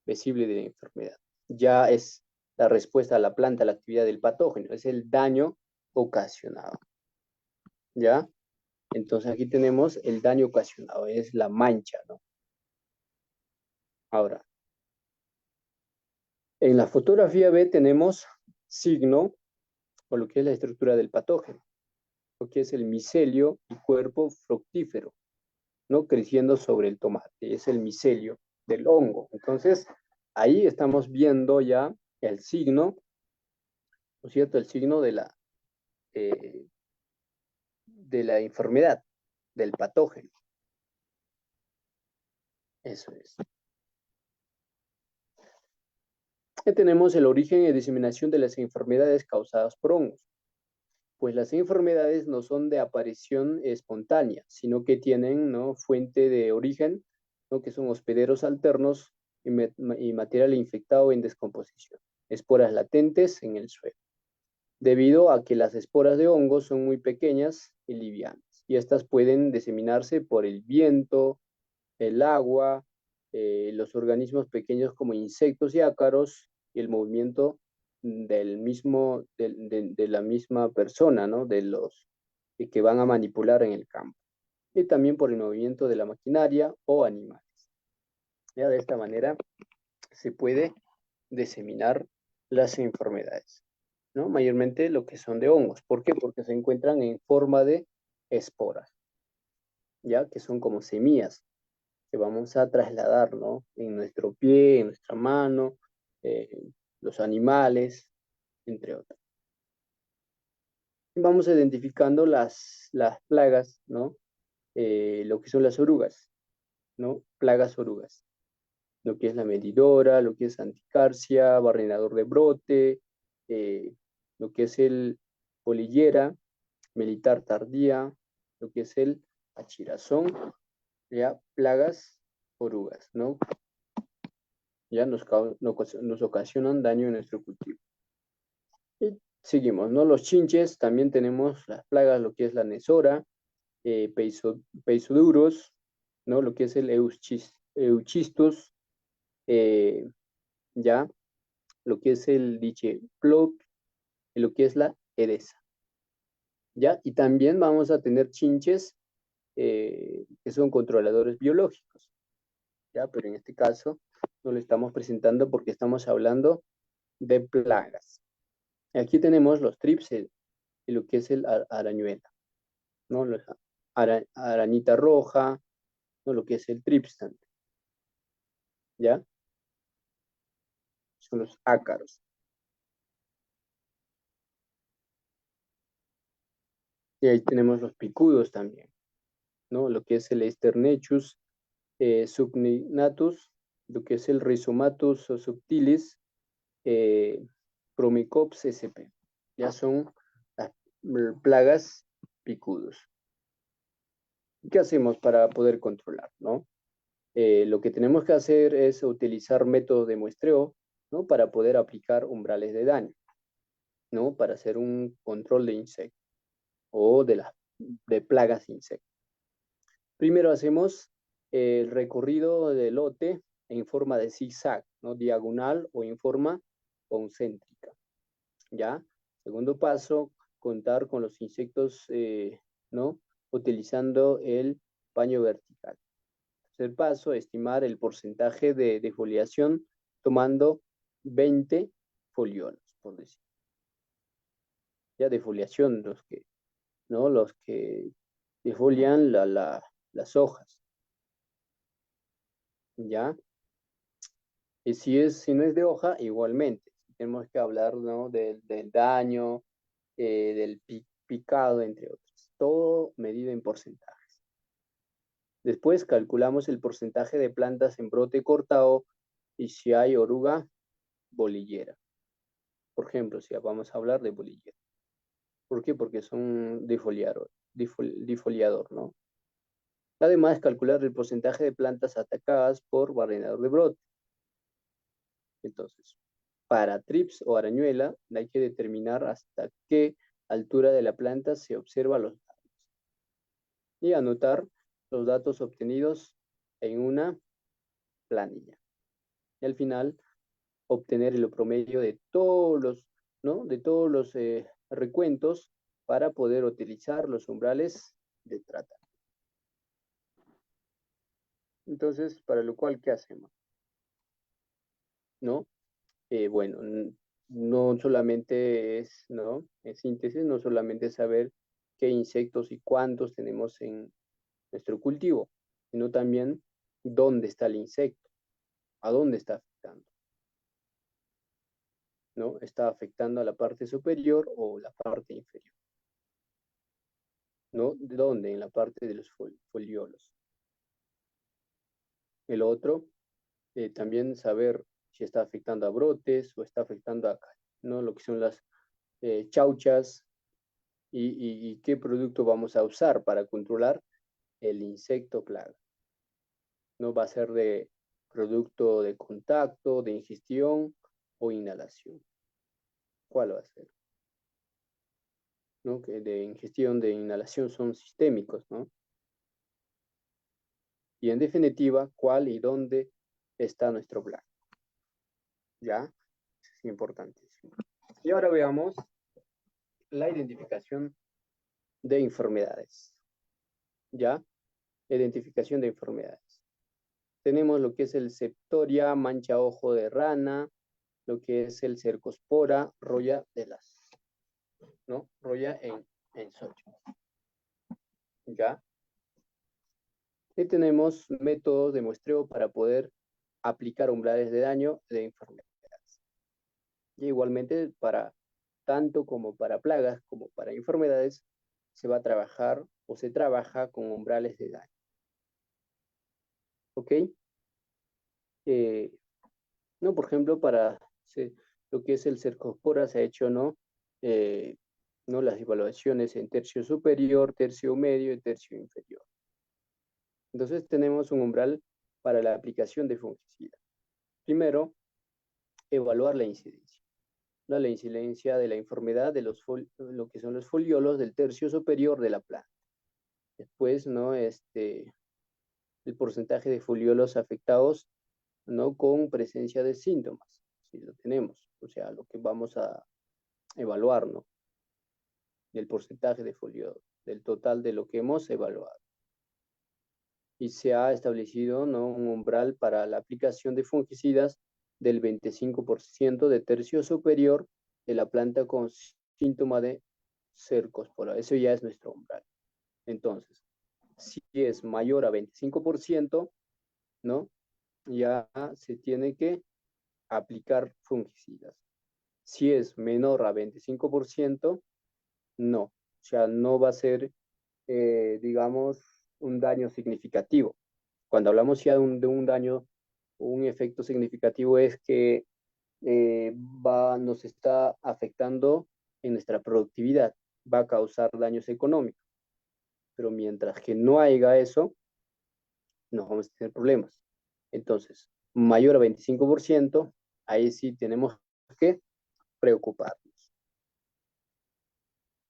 visible de la enfermedad. Ya es la respuesta a la planta, a la actividad del patógeno. Es el daño ocasionado. ¿Ya? Entonces aquí tenemos el daño ocasionado, es la mancha, ¿no? Ahora, en la fotografía B tenemos signo, o lo que es la estructura del patógeno, lo que es el micelio y cuerpo fructífero, ¿no? Creciendo sobre el tomate, es el micelio del hongo. Entonces, ahí estamos viendo ya el signo, ¿no es cierto? El signo de la enfermedad, del patógeno. Eso es. Y tenemos el origen y diseminación de las enfermedades causadas por hongos. Pues las enfermedades no son de aparición espontánea, sino que tienen, ¿no? Fuente de origen, ¿no? Que son hospederos alternos y material infectado en descomposición, esporas latentes en el suelo, debido a que las esporas de hongos son muy pequeñas y livianas, y estas pueden diseminarse por el viento, el agua, los organismos pequeños como insectos y ácaros, y el movimiento de la misma persona, ¿no? De los que van a manipular en el campo. Y también por el movimiento de la maquinaria o animales. Ya de esta manera se puede diseminar las enfermedades, ¿no? Mayormente lo que son de hongos. ¿Por qué? Porque se encuentran en forma de esporas, ya que son como semillas que vamos a trasladar, ¿no? En nuestro pie, en nuestra mano, los animales, entre otros. Vamos identificando las plagas, ¿no? Lo que son las orugas, ¿no? Plagas orugas. Lo que es la medidora, lo que es anticarcia, barrenador de brote, lo que es el polillera, militar tardía, lo que es el achirazón, ya plagas orugas, ¿no? Ya nos ocasionan daño en nuestro cultivo. Y seguimos, ¿no? Los chinches, también tenemos las plagas, lo que es la nesora, peisoduros, ¿no? Lo que es el euchistus, ya, lo que es el dicheplot, y lo que es la edesa, ¿ya? Y también vamos a tener chinches que son controladores biológicos, ¿ya? Pero en este caso no lo estamos presentando porque estamos hablando de plagas. Aquí tenemos los trips y lo que es el arañuela, ¿no? Arañita roja, ¿no? Lo que es el tripstan, ¿ya? Son los ácaros. Y ahí tenemos los picudos también, ¿no? Lo que es el Esternechus subnignatus, lo que es el Rhizomatus subtilis, Promicops sp. Ya son plagas picudos. ¿Qué hacemos para poder controlar, no? Lo que tenemos que hacer es utilizar métodos de muestreo, ¿no? Para poder aplicar umbrales de daño, ¿no? Para hacer un control de insectos o de plagas de insectos. Primero hacemos el recorrido del lote en forma de zigzag, ¿no? Diagonal o en forma concéntrica, ¿ya? Segundo paso, contar con los insectos, ¿no? Utilizando el paño vertical. Tercer paso, estimar el porcentaje de defoliación tomando 20 foliolos, por decir. Ya defoliación, ¿no? Los que defolian las hojas. ¿Ya? Y si no es de hoja, igualmente. Tenemos que hablar, ¿no? del daño, del picado, entre otros. Todo medido en porcentajes. Después calculamos el porcentaje de plantas en brote cortado y si hay oruga bolillera. Por ejemplo, si vamos a hablar de bolillera. ¿Por qué? Porque son defoliador, ¿no? Además, calcular el porcentaje de plantas atacadas por barrenador de brote. Entonces, para trips o arañuela, hay que determinar hasta qué altura de la planta se observan los datos. Y anotar los datos obtenidos en una planilla. Y al final, obtener el promedio de todos los, ¿no? De todos los recuentos para poder utilizar los umbrales de tratamiento. Entonces, para lo cual, ¿qué hacemos? ¿No? Bueno, no solamente es, ¿no? En síntesis, no solamente saber qué insectos y cuántos tenemos en nuestro cultivo, sino también dónde está el insecto, a dónde está afectando, ¿no? ¿Está afectando a la parte superior o la parte inferior? ¿No? ¿De dónde? En la parte de los foliolos. El otro, también saber si está afectando a brotes o está afectando a, ¿no? Lo que son las chauchas y qué producto vamos a usar para controlar el insecto plaga. ¿No? Va a ser de producto de contacto, de ingestión o inhalación. ¿Cuál va a ser? ¿No? Que de ingestión, de inhalación son sistémicos, ¿no? Y en definitiva, ¿cuál y dónde está nuestro plaga? ¿Ya? Es importantísimo. Y ahora veamos la identificación de enfermedades. ¿Ya? Identificación de enfermedades. Tenemos lo que es el septoria, mancha ojo de rana, lo que es el cercospora, roya de las, ¿no? Roya en soja. ¿Ya? Y tenemos métodos de muestreo para poder aplicar umbrales de daño de enfermedades. Y igualmente para tanto como para plagas como para enfermedades se va a trabajar o se trabaja con umbrales de daño. ¿Ok? No, por ejemplo, para lo que es el cercospora se ha hecho, ¿no? ¿No? Las evaluaciones en tercio superior, tercio medio y tercio inferior. Entonces tenemos un umbral para la aplicación de fungicida. Primero, evaluar la incidencia. ¿No? La incidencia de la enfermedad de lo que son los foliolos del tercio superior de la planta. Después, ¿no? El porcentaje de foliolos afectados, ¿no? Con presencia de síntomas, si lo tenemos. O sea, lo que vamos a evaluar, ¿no? El porcentaje de foliolos, del total de lo que hemos evaluado. Y se ha establecido, ¿no? Un umbral para la aplicación de fungicidas del 25% de tercio superior de la planta con síntoma de cercospora. Eso ya es nuestro umbral. Entonces, si es mayor a 25%, ¿no? Ya se tiene que aplicar fungicidas. Si es menor a 25%, no. O sea, no va a ser, digamos, un daño significativo. Cuando hablamos ya de un daño, un efecto significativo es que nos está afectando en nuestra productividad. va a causar daños económicos. Pero mientras que no haya eso, no vamos a tener problemas. Entonces, mayor a 25%, ahí sí tenemos que preocuparnos.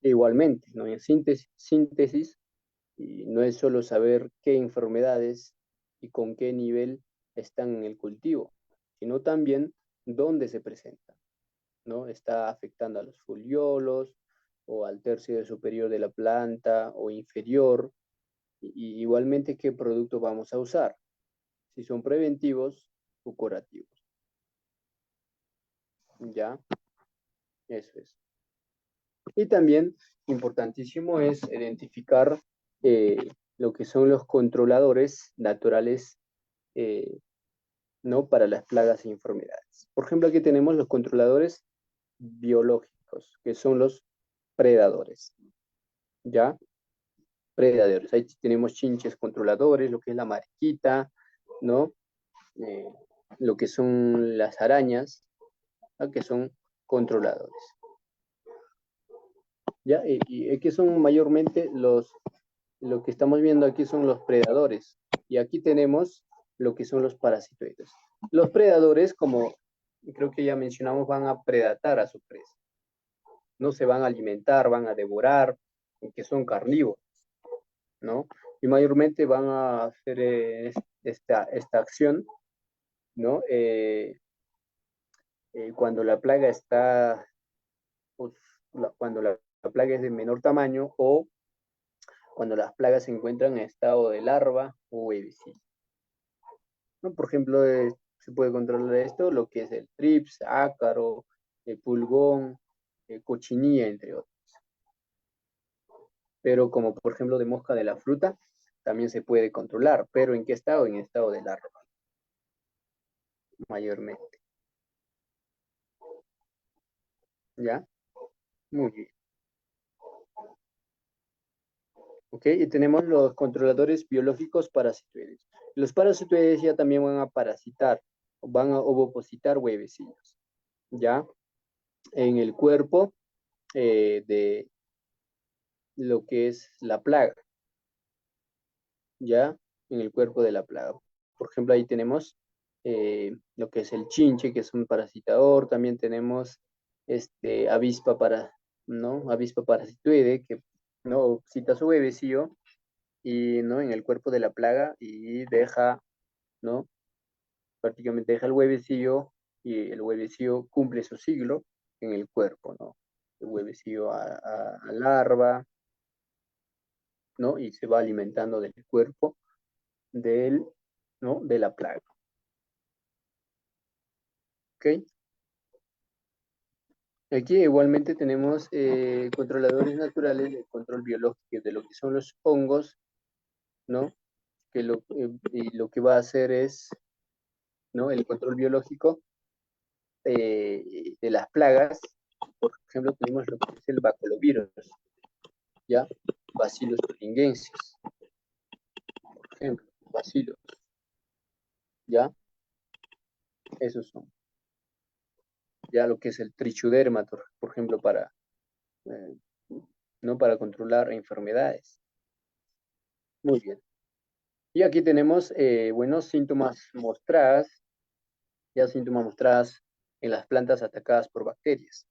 Igualmente, ¿no? En síntesis, y no es solo saber qué enfermedades y con qué nivel están en el cultivo, sino también dónde se presentan, ¿no? Está afectando a los foliolos o al tercio superior de la planta o inferior, y igualmente qué producto vamos a usar, si son preventivos o curativos. ¿Ya? Eso es. Y también importantísimo es identificar lo que son los controladores naturales, ¿no? Para las plagas e enfermedades. Por ejemplo, aquí tenemos los controladores biológicos, que son los predadores. ¿Ya? Predadores. Ahí tenemos chinches controladores, lo que es la mariquita, ¿no? Eh, lo que son las arañas, ¿no? Que son controladores. ¿Ya? Y que son mayormente lo que estamos viendo aquí son los predadores. Y aquí tenemos lo que son los parasitoides. Los predadores, como creo que ya mencionamos, van a predatar a su presa. No se van a alimentar, van a devorar, que son carnívoros, ¿no? Y mayormente van a hacer esta acción, ¿no? Cuando la plaga está, pues, cuando la plaga es de menor tamaño o cuando las plagas se encuentran en estado de larva o huevecillo, ¿no? Por ejemplo, se puede controlar esto, lo que es el trips, ácaro, el pulgón, cochinilla, entre otros. Pero como por ejemplo de mosca de la fruta, también se puede controlar, pero ¿en qué estado? En estado de larva, mayormente. ¿Ya? Muy bien. ¿Ok? Y tenemos los controladores biológicos parasitoides. Los parasitoides ya también van a parasitar, van a ovopositar huevecillos, ¿ya? En el cuerpo de lo que es la plaga, ¿ya? En el cuerpo de la plaga. Por ejemplo, ahí tenemos lo que es el chinche, que es un parasitador. También tenemos avispa ¿no? Avispa parasitoide, que no cita su huevecillo y no en el cuerpo de la plaga y deja, ¿no? Prácticamente deja el huevecillo y el huevecillo cumple su siglo en el cuerpo, ¿no? El huevecillo a larva, ¿no? Y se va alimentando del cuerpo ¿no? De la plaga. ¿Ok? Aquí igualmente tenemos controladores naturales de control biológico de lo que son los hongos, ¿no? Y lo que va a hacer es, ¿no? El control biológico de las plagas. Por ejemplo, tenemos lo que es el baculovirus, ¿ya? Bacillus thuringiensis, por ejemplo, bacilos, ¿ya? Esos son. Ya lo que es el trichoderma, por ejemplo, eh, ¿no? Para controlar enfermedades. Muy bien. Y aquí tenemos buenos síntomas mostradas en las plantas atacadas por bacterias,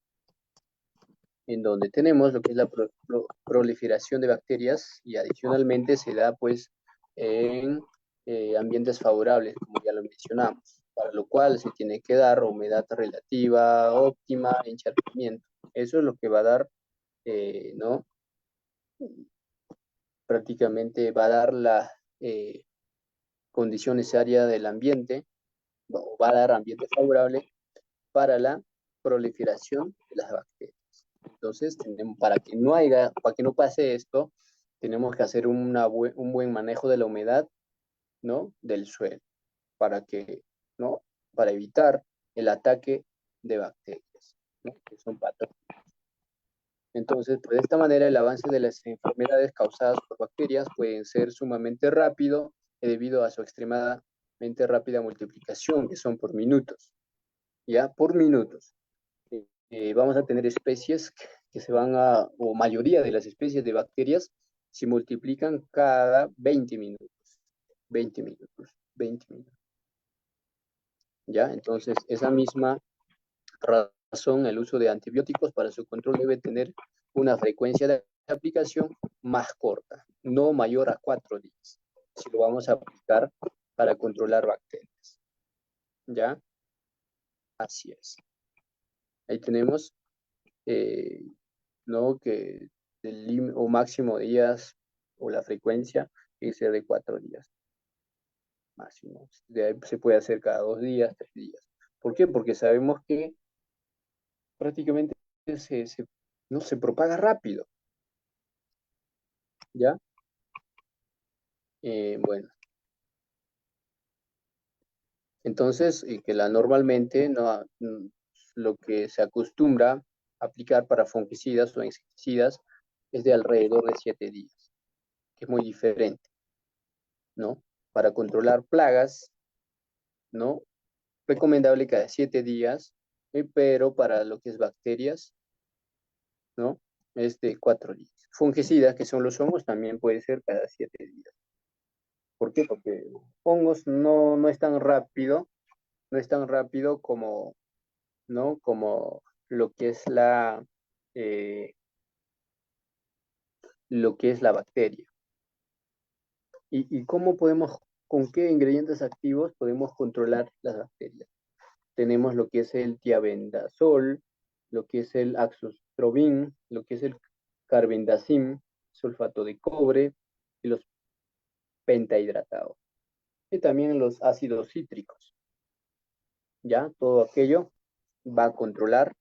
en donde tenemos lo que es la proliferación de bacterias y adicionalmente se da pues en ambientes favorables, como ya lo mencionamos, para lo cual se tiene que dar humedad relativa óptima, encharcamiento. Eso es lo que va a dar, ¿no? Prácticamente va a dar la condición necesaria del ambiente, va a dar ambiente favorable para la proliferación de las bacterias. Entonces, para que no pase esto, tenemos que hacer un buen manejo de la humedad, ¿no? Del suelo, para que, ¿no? Para evitar el ataque de bacterias, ¿no? Que son patógenos. Entonces, pues de esta manera el avance de las enfermedades causadas por bacterias pueden ser sumamente rápido debido a su extremadamente rápida multiplicación, que son por minutos, ¿ya? Por minutos. Vamos a tener especies que se van a, o mayoría de las especies de bacterias, se multiplican cada 20 minutos. 20 minutos, 20 minutos. ¿Ya? Entonces, esa misma razón, el uso de antibióticos para su control debe tener una frecuencia de aplicación más corta, no mayor a 4 días, si lo vamos a aplicar para controlar bacterias. ¿Ya? Así es. Ahí tenemos, ¿no? Que el o máximo días o la frecuencia tiene que ser de 4 días. Máximo. De ahí se puede hacer cada 2 días, 3 días. ¿Por qué? Porque sabemos que prácticamente no se propaga rápido. ¿Ya? Bueno. Entonces, que normalmente no, lo que se acostumbra a aplicar para fungicidas o insecticidas es de alrededor de 7 días, que es muy diferente, ¿no? Para controlar plagas, ¿no? Recomendable cada 7 días, pero para lo que es bacterias, ¿no? Es de 4 días. Fungicidas, que son los hongos, también puede ser cada 7 días. ¿Por qué? Porque hongos no es tan rápido, no es tan rápido como, ¿no? Como lo que es lo que es la bacteria. ¿Y cómo podemos, con qué ingredientes activos podemos controlar las bacterias? Tenemos lo que es el tiabendazol, lo que es el azostrobin, lo que es el carbendazim, sulfato de cobre y los pentahidratados. Y también los ácidos cítricos. ¿Ya? Todo aquello va a controlar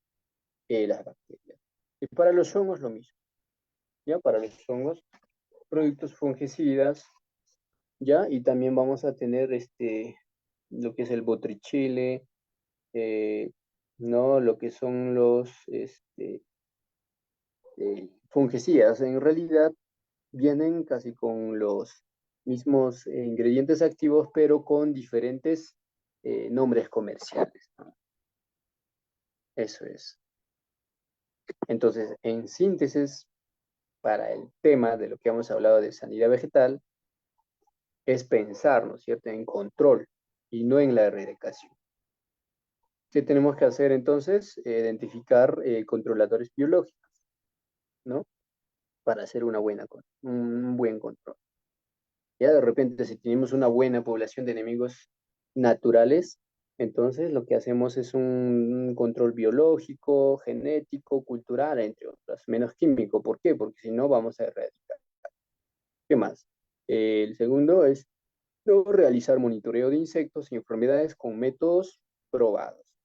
las bacterias. Y para los hongos lo mismo. ¿Ya? Para los hongos, productos fungicidas, ¿ya? Y también vamos a tener lo que es el botrichile, ¿no? Lo que son los fungicidas. En realidad vienen casi con los mismos ingredientes activos, pero con diferentes nombres comerciales, ¿no? Eso es. Entonces, en síntesis, para el tema de lo que hemos hablado de sanidad vegetal, es pensar, ¿no es cierto?, en control y no en la erradicación. ¿Qué tenemos que hacer entonces? Identificar controladores biológicos, ¿no? Para hacer un buen control. Ya de repente, si tenemos una buena población de enemigos naturales, entonces lo que hacemos es un control biológico, genético, cultural, entre otras, menos químico. ¿Por qué? Porque si no, vamos a erradicar. ¿Qué más? El segundo es no realizar monitoreo de insectos y enfermedades con métodos probados,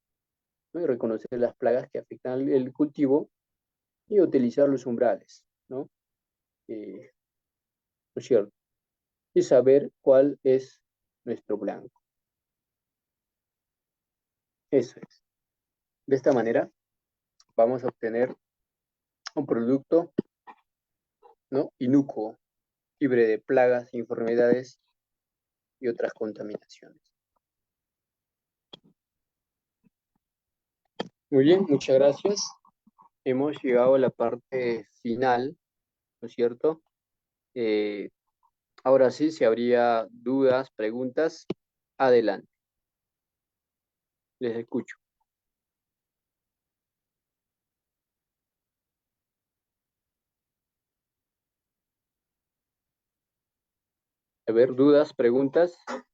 ¿no? Y reconocer las plagas que afectan el cultivo y utilizar los umbrales, ¿no? ¿No es cierto? Y saber cuál es nuestro blanco. Eso es. De esta manera vamos a obtener un producto, ¿no? Inocuo, libre de plagas, enfermedades y otras contaminaciones. Muy bien, muchas gracias. Hemos llegado a la parte final, ¿no es cierto? Ahora sí, si habría dudas, preguntas, adelante. Les escucho. A ver, dudas, preguntas. A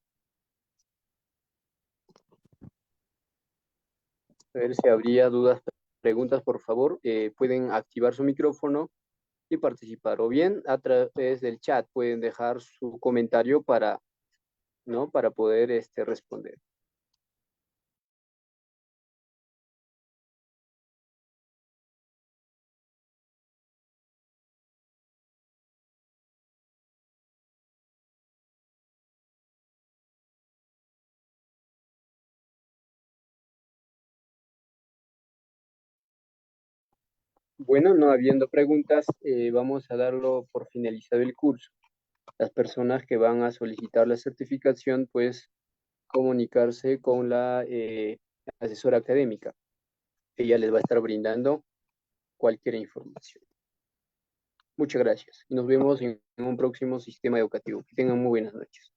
ver si habría dudas, preguntas, por favor. Pueden activar su micrófono y participar. O bien a través del chat pueden dejar su comentario para, ¿no? Para poder responder. Bueno, no habiendo preguntas, vamos a darlo por finalizado el curso. Las personas que van a solicitar la certificación, pues comunicarse con la asesora académica. Ella les va a estar brindando cualquier información. Muchas gracias y nos vemos en un próximo sistema educativo. Que tengan muy buenas noches.